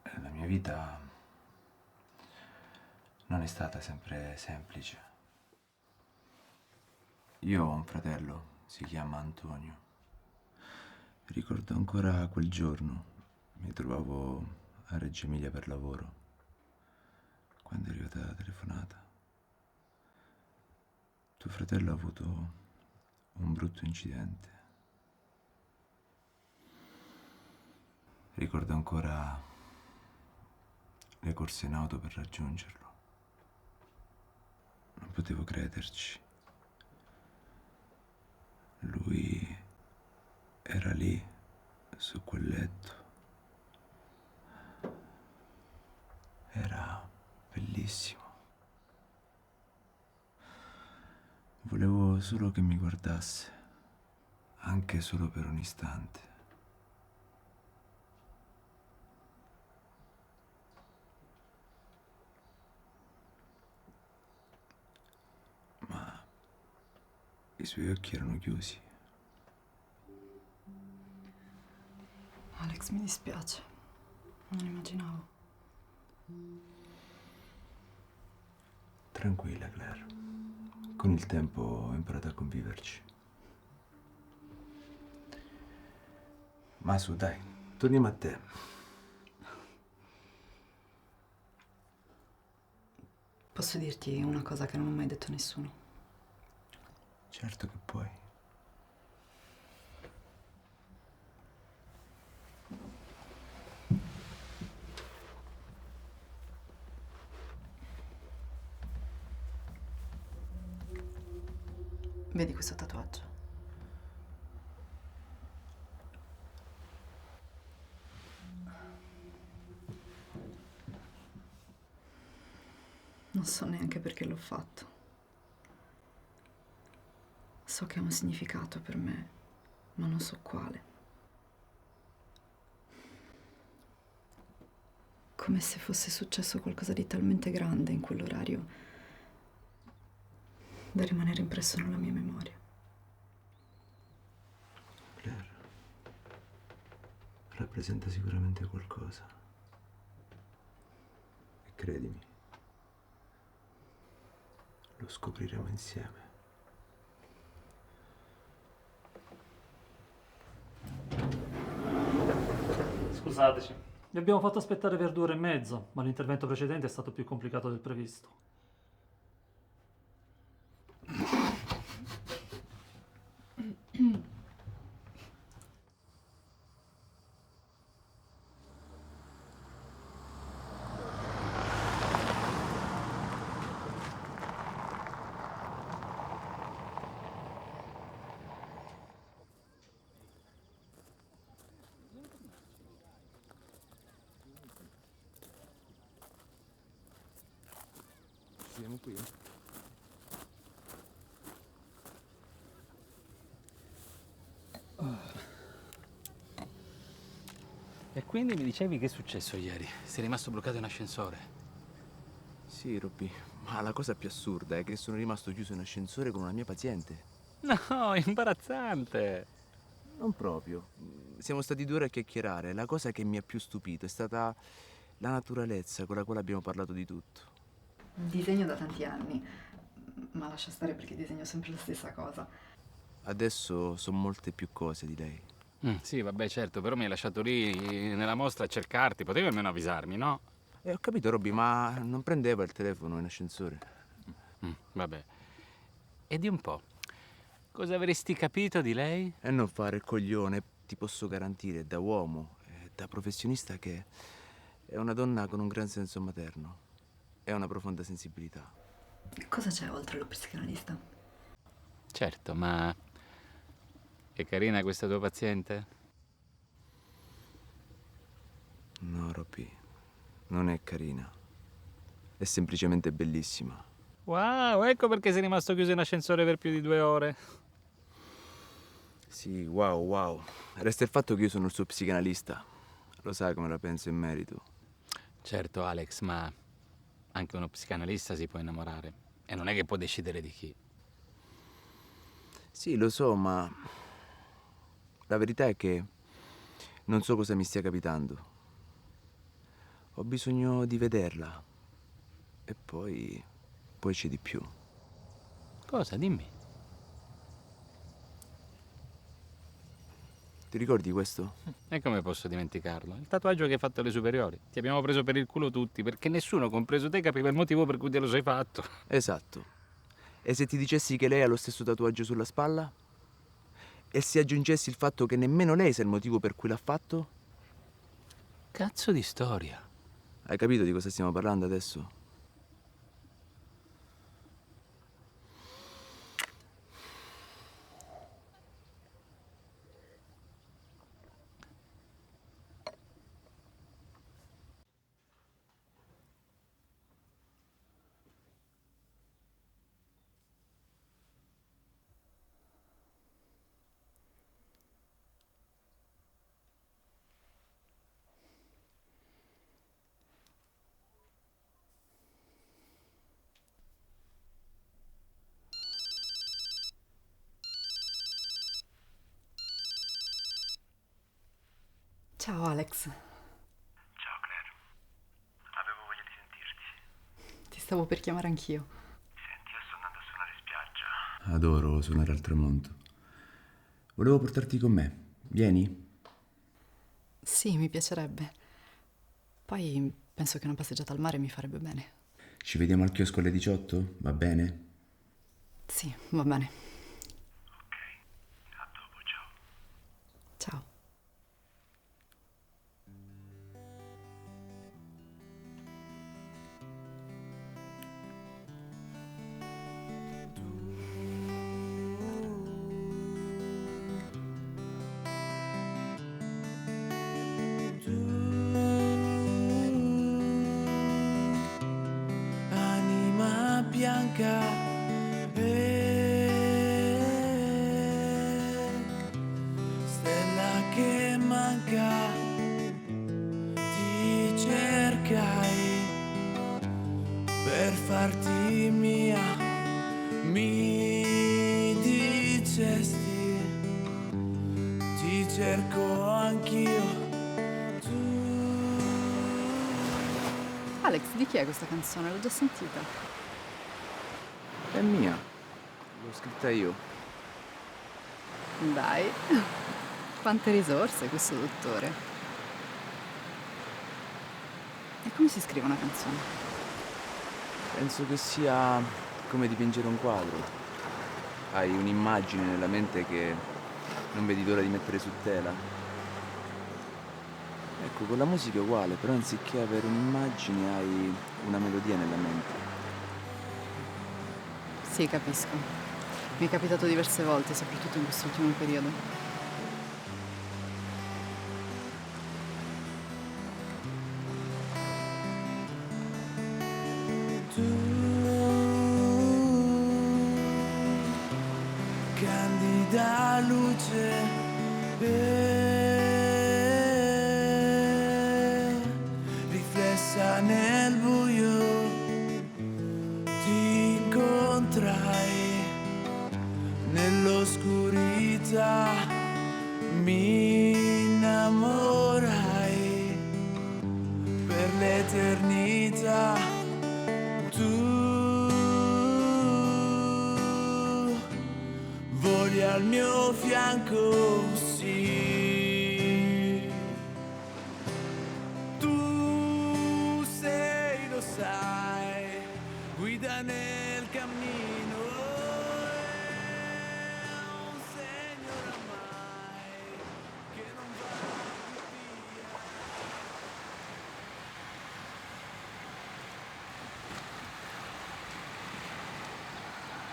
la mia vita non è stata sempre semplice. Io ho un fratello, si chiama Antonio. Ricordo ancora quel giorno, mi trovavo a Reggio Emilia per lavoro, quando è arrivata la telefonata. Tuo fratello ha avuto un brutto incidente. Ricordo ancora le corse in auto per raggiungerlo. Non potevo crederci. Lui era lì, su quel letto. Era bellissimo. Volevo solo che mi guardasse, anche solo per un istante. Ma i suoi occhi erano chiusi. Alex, mi dispiace. Non immaginavo. Tranquilla, Claire. Con il tempo ho imparato a conviverci. Ma su, dai, torniamo a te. Posso dirti una cosa che non ho mai detto a nessuno? Certo che puoi. Vedi questo tatuaggio? Non so neanche perché l'ho fatto. So che ha un significato per me, ma non so quale. Come se fosse successo qualcosa di talmente grande in quell'orario da rimanere impresso nella mia memoria. Claire, rappresenta sicuramente qualcosa. E credimi, lo scopriremo insieme. Scusateci, vi abbiamo fatto aspettare per 2 ore e mezzo, ma l'intervento precedente è stato più complicato del previsto. Siamo qui. E quindi mi dicevi che è successo ieri? Sei rimasto bloccato in ascensore? Sì, Robby, ma la cosa più assurda è che sono rimasto chiuso in ascensore con una mia paziente. No, è imbarazzante. Non proprio. Siamo stati 2 ore a chiacchierare. La cosa che mi ha più stupito è stata la naturalezza con la quale abbiamo parlato di tutto. Disegno da tanti anni, ma lascia stare perché disegno sempre la stessa cosa. Adesso so molte più cose di lei. Sì, vabbè, certo, però mi hai lasciato lì nella mostra a cercarti. Potevi almeno avvisarmi, no? Ho capito, Robby, ma non prendeva il telefono in ascensore. Vabbè. E di un po', cosa avresti capito di lei? E non fare il coglione. Ti posso garantire, da uomo e da professionista, che è una donna con un gran senso materno e una profonda sensibilità. Cosa c'è oltre lo psicanalista? Certo, ma è carina questa tua paziente? No, Robby, non è carina. È semplicemente bellissima. Wow, ecco perché sei rimasto chiuso in ascensore per più di 2 ore. Sì, wow. Resta il fatto che io sono il suo psicanalista. Lo sai come la penso in merito. Certo, Alex, ma anche uno psicanalista si può innamorare. E non è che può decidere di chi. Sì, lo so, ma la verità è che non so cosa mi stia capitando. Ho bisogno di vederla. E poi c'è di più. Cosa? Dimmi. Ti ricordi questo? E come posso dimenticarlo? Il tatuaggio che hai fatto alle superiori. Ti abbiamo preso per il culo tutti, perché nessuno, compreso te, capiva il motivo per cui te lo sei fatto. Esatto. E se ti dicessi che lei ha lo stesso tatuaggio sulla spalla? E se aggiungessi il fatto che nemmeno lei sa il motivo per cui l'ha fatto? Cazzo di storia. Hai capito di cosa stiamo parlando adesso? Ciao Alex, Ciao Claire, avevo voglia di sentirti. ti stavo per chiamare anch'io. Senti, io sto andando a suonare in spiaggia. Adoro suonare al tramonto. Volevo portarti con me. Vieni? Sì, mi piacerebbe. Poi penso che una passeggiata al mare mi farebbe bene. Ci vediamo al chiosco alle 18? Va bene? Sì, va bene. Ok, a dopo, ciao. Ciao. Anima bianca, stella che manca, ti cercai per farti mia, mi dicesti, ti cerco anch'io. Alex, di chi è questa canzone? L'ho già sentita. È mia. L'ho scritta io. Dai, quante risorse questo dottore. E come si scrive una canzone? Penso che sia come dipingere un quadro. Hai un'immagine nella mente che non vedi l'ora di mettere su tela. Ecco, con la musica è uguale, però anziché avere un'immagine hai una melodia nella mente. Sì, capisco. Mi è capitato diverse volte, soprattutto in quest'ultimo periodo. Candida luce, riflessa nel buio, ti incontrai nell'oscurità, mi innamorai per l'eternità. Tu voli al mio fianco, sì. Tu sei, lo sai, guida nel cammino, è un segno oramai che non va più via.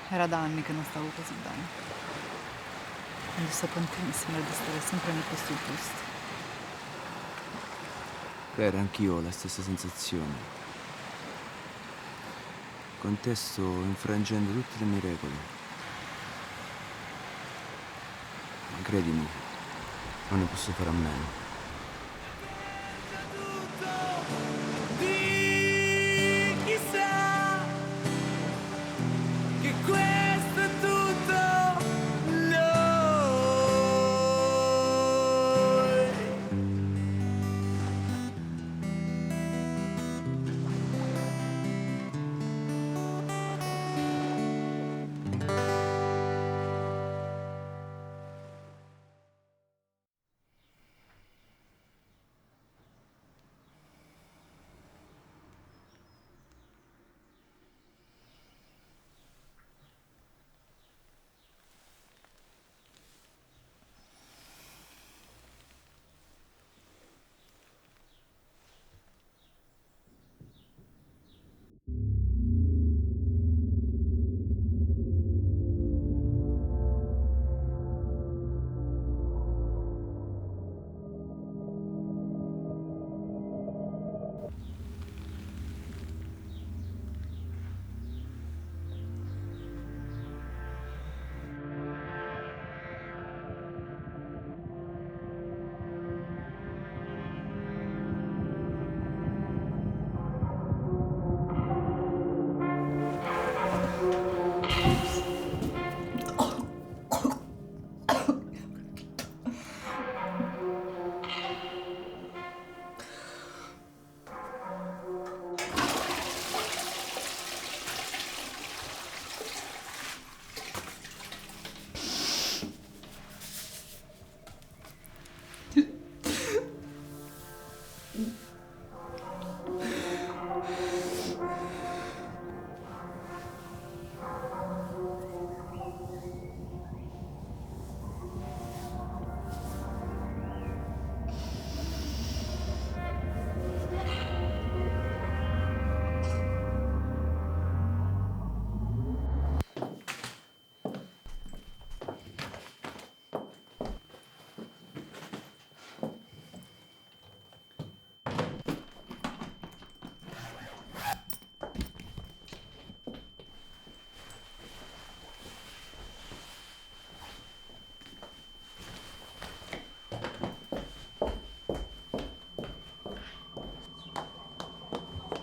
Era da anni che non stavo così bene. Quando sto con te mi sembra di stare sempre nel posto giusto. Claire, anch'io ho la stessa sensazione. Con te sto infrangendo tutte le mie regole. Ma credimi, non ne posso fare a meno.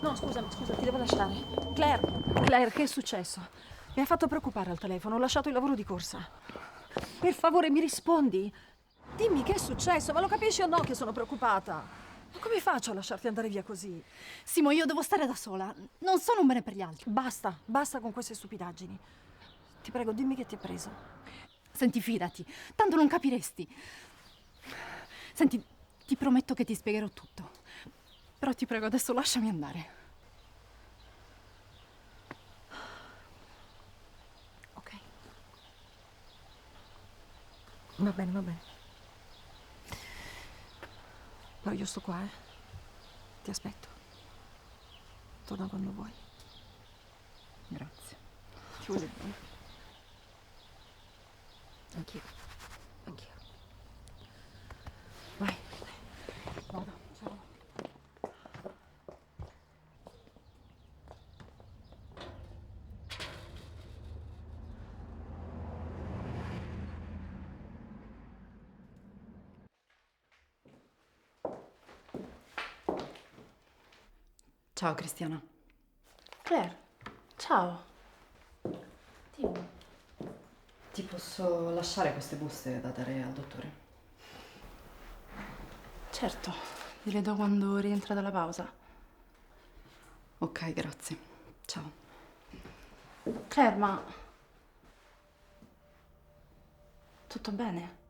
No, scusami, ti devo lasciare. Claire, che è successo? Mi ha fatto preoccupare al telefono, ho lasciato il lavoro di corsa. Per favore, mi rispondi. Dimmi che è successo, ma lo capisci o no che sono preoccupata? Ma come faccio a lasciarti andare via così? Simo, io devo stare da sola. Non sono un bene per gli altri. Basta con queste stupidaggini. Ti prego, dimmi che ti è preso. Senti, fidati, tanto non capiresti. Senti, ti prometto che ti spiegherò tutto. Però ti prego, adesso lasciami andare. Ok. Va bene. Però io sto qua, Ti aspetto. Torna quando vuoi. Grazie. Ti voglio bene. Anch'io. Vai. Vado. Ciao. Ciao Cristiana. Claire, ciao. Dimmi. Ti posso lasciare queste buste da dare al dottore? Certo, gliele do quando rientra dalla pausa. Ok, grazie. Ciao. Claire, ma... tutto bene?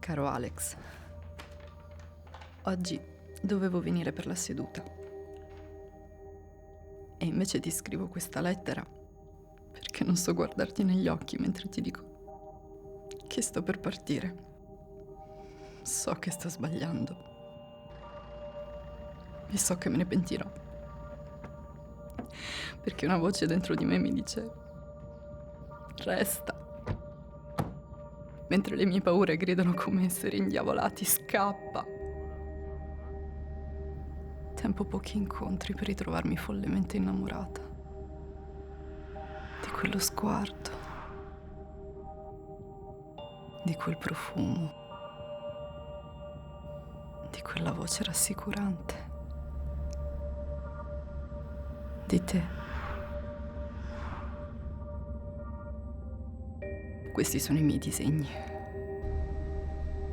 Caro Alex, oggi dovevo venire per la seduta e invece ti scrivo questa lettera perché non so guardarti negli occhi mentre ti dico che sto per partire. So che sto sbagliando e so che me ne pentirò, perché una voce dentro di me mi dice resta. Mentre le mie paure gridano come esseri indiavolati, scappa. Tempo pochi incontri per ritrovarmi follemente innamorata di quello sguardo, di quel profumo, di quella voce rassicurante, di te. Questi sono i miei disegni.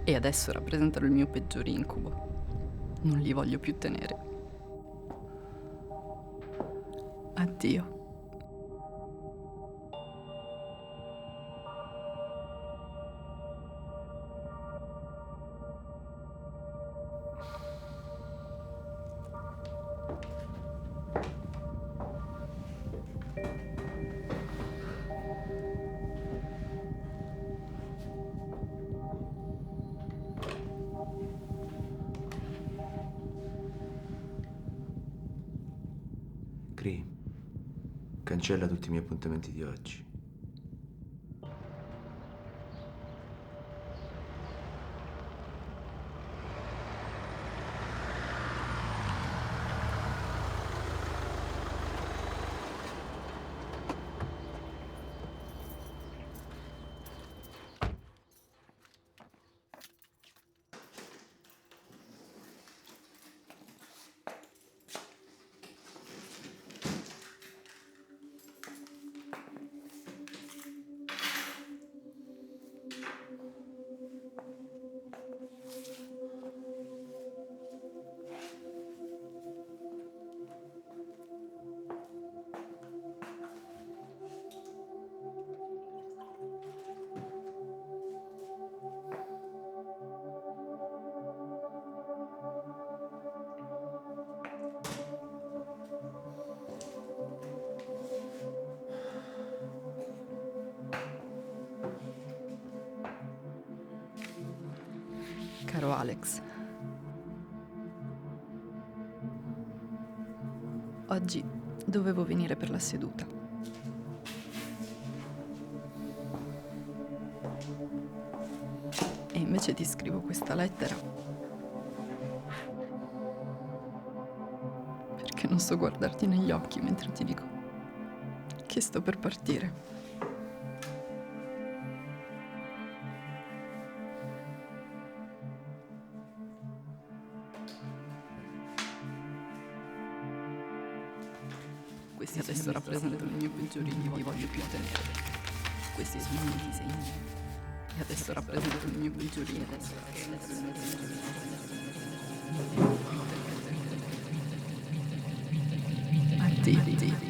E adesso rappresentano il mio peggior incubo. Non li voglio più tenere. Addio. Cancella tutti i miei appuntamenti di oggi. Caro Alex, Oggi dovevo venire per la seduta. E invece ti scrivo questa lettera perché non so guardarti negli occhi mentre ti dico che sto per partire. Questi adesso rappresentano i miei peggiori invidie, voglio più tenere. Questi sono i miei disegni. E adesso rappresentano i miei peggiori invidie. A te.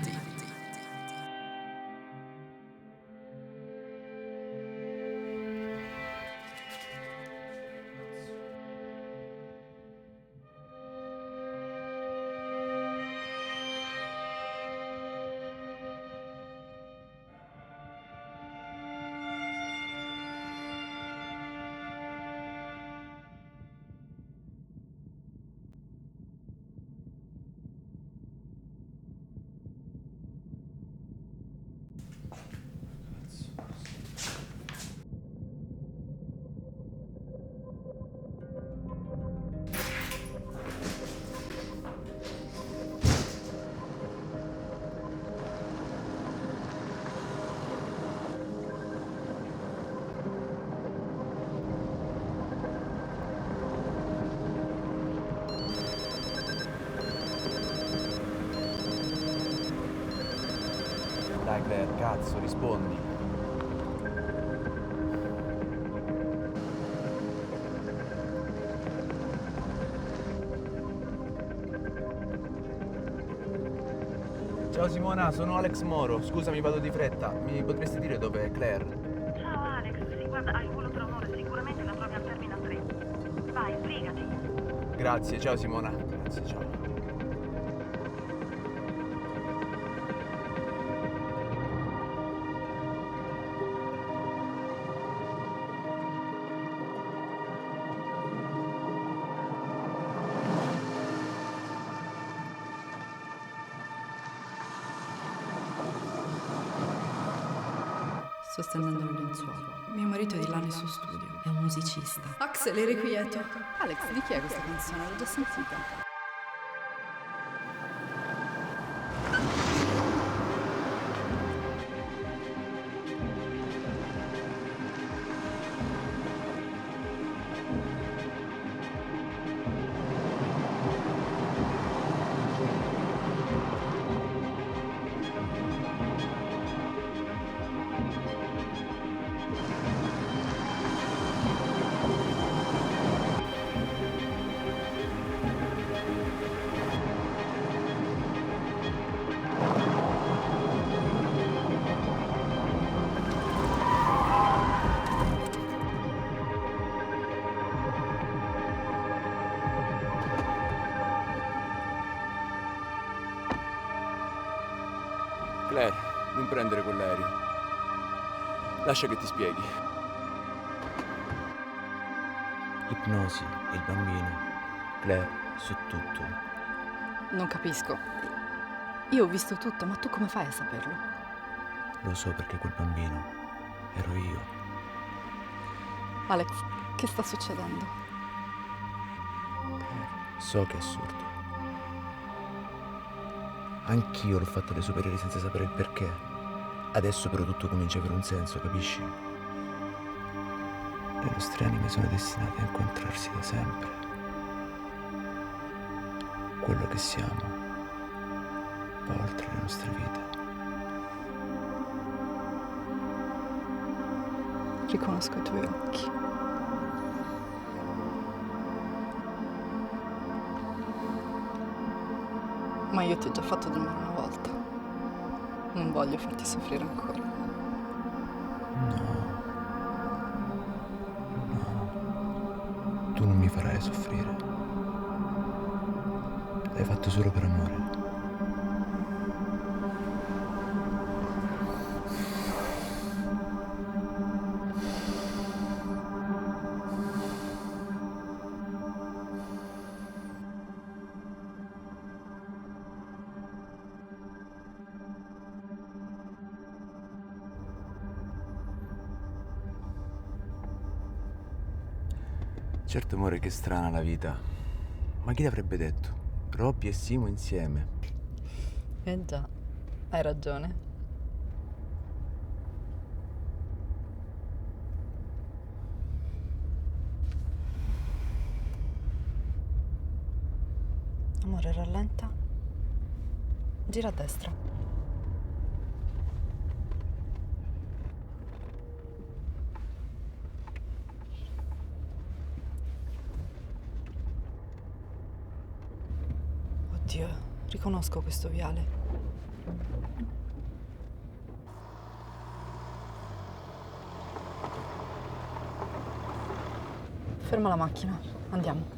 Dai Claire, cazzo, rispondi. Ciao Simona, sono Alex Moro. Scusami, vado di fretta. Mi potresti dire dov'è Claire? Ciao Alex, sì, guarda, hai un volo tra un'ora, sicuramente la trovi al Terminal 3. Vai, sbrigati. Grazie, ciao Simona. Grazie, ciao. Sto stendendo il lenzuolo. Mio marito è di là nel suo studio. È un musicista. Axel, eri quieto. Alex, di chi è questa canzone? L'ho già sentita. Claire, non prendere quell'aereo. Lascia che ti spieghi. L'ipnosi e il bambino. Claire, su tutto. Non capisco. Io ho visto tutto, ma tu come fai a saperlo? Lo so perché quel bambino ero io. Alex, che sta succedendo? So che è assurdo. Anch'io l'ho fatto alle superiori senza sapere il perché. Adesso però tutto comincia a avere un senso, capisci? Le nostre anime sono destinate a incontrarsi da sempre. Quello che siamo va oltre le nostre vite. Riconosco i tuoi occhi. Ma io ti ho già fatto del male una volta. Non voglio farti soffrire ancora. No. Tu non mi farai soffrire. L'hai fatto solo per amore. Certo, amore, che strana la vita. Ma chi l'avrebbe detto? Robby e Simo insieme. Già, hai ragione. Amore, rallenta. Gira a destra. Oddio, riconosco questo viale. Ferma la macchina, andiamo.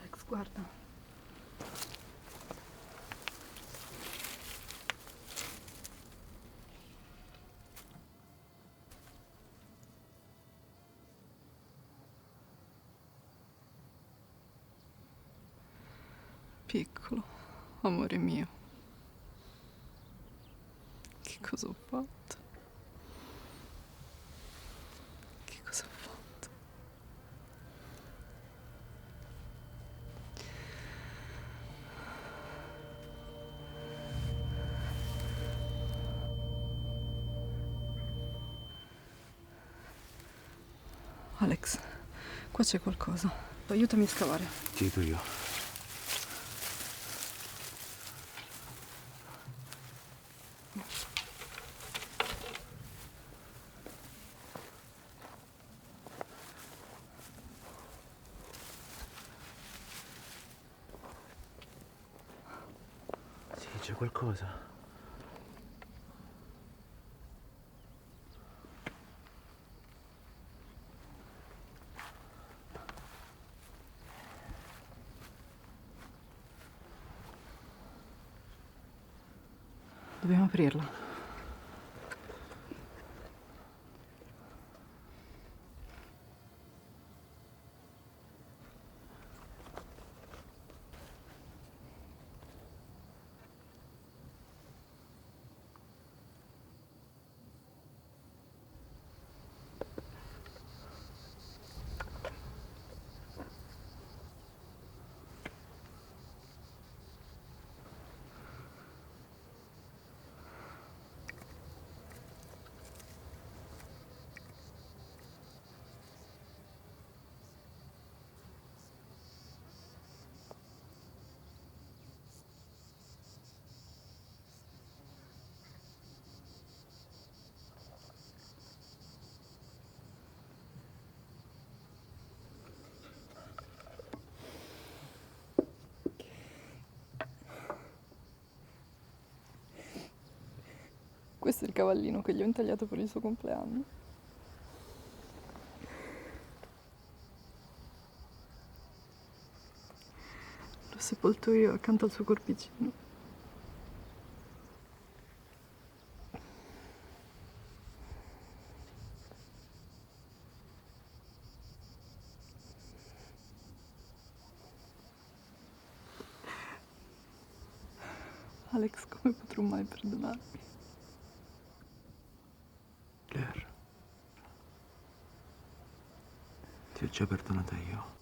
Alex, guarda. Piccolo, amore mio. Che cosa ho fatto? Che cosa ho fatto? Alex, qua c'è qualcosa. Aiutami a scavare. Ti aiuto io. Sì, c'è qualcosa. Dobbiamo aprirla. Questo è il cavallino che gli ho intagliato per il suo compleanno. L'ho sepolto io accanto al suo corpicino. Alex, come potrò mai perdonarmi? Claire, ti ho già perdonata io.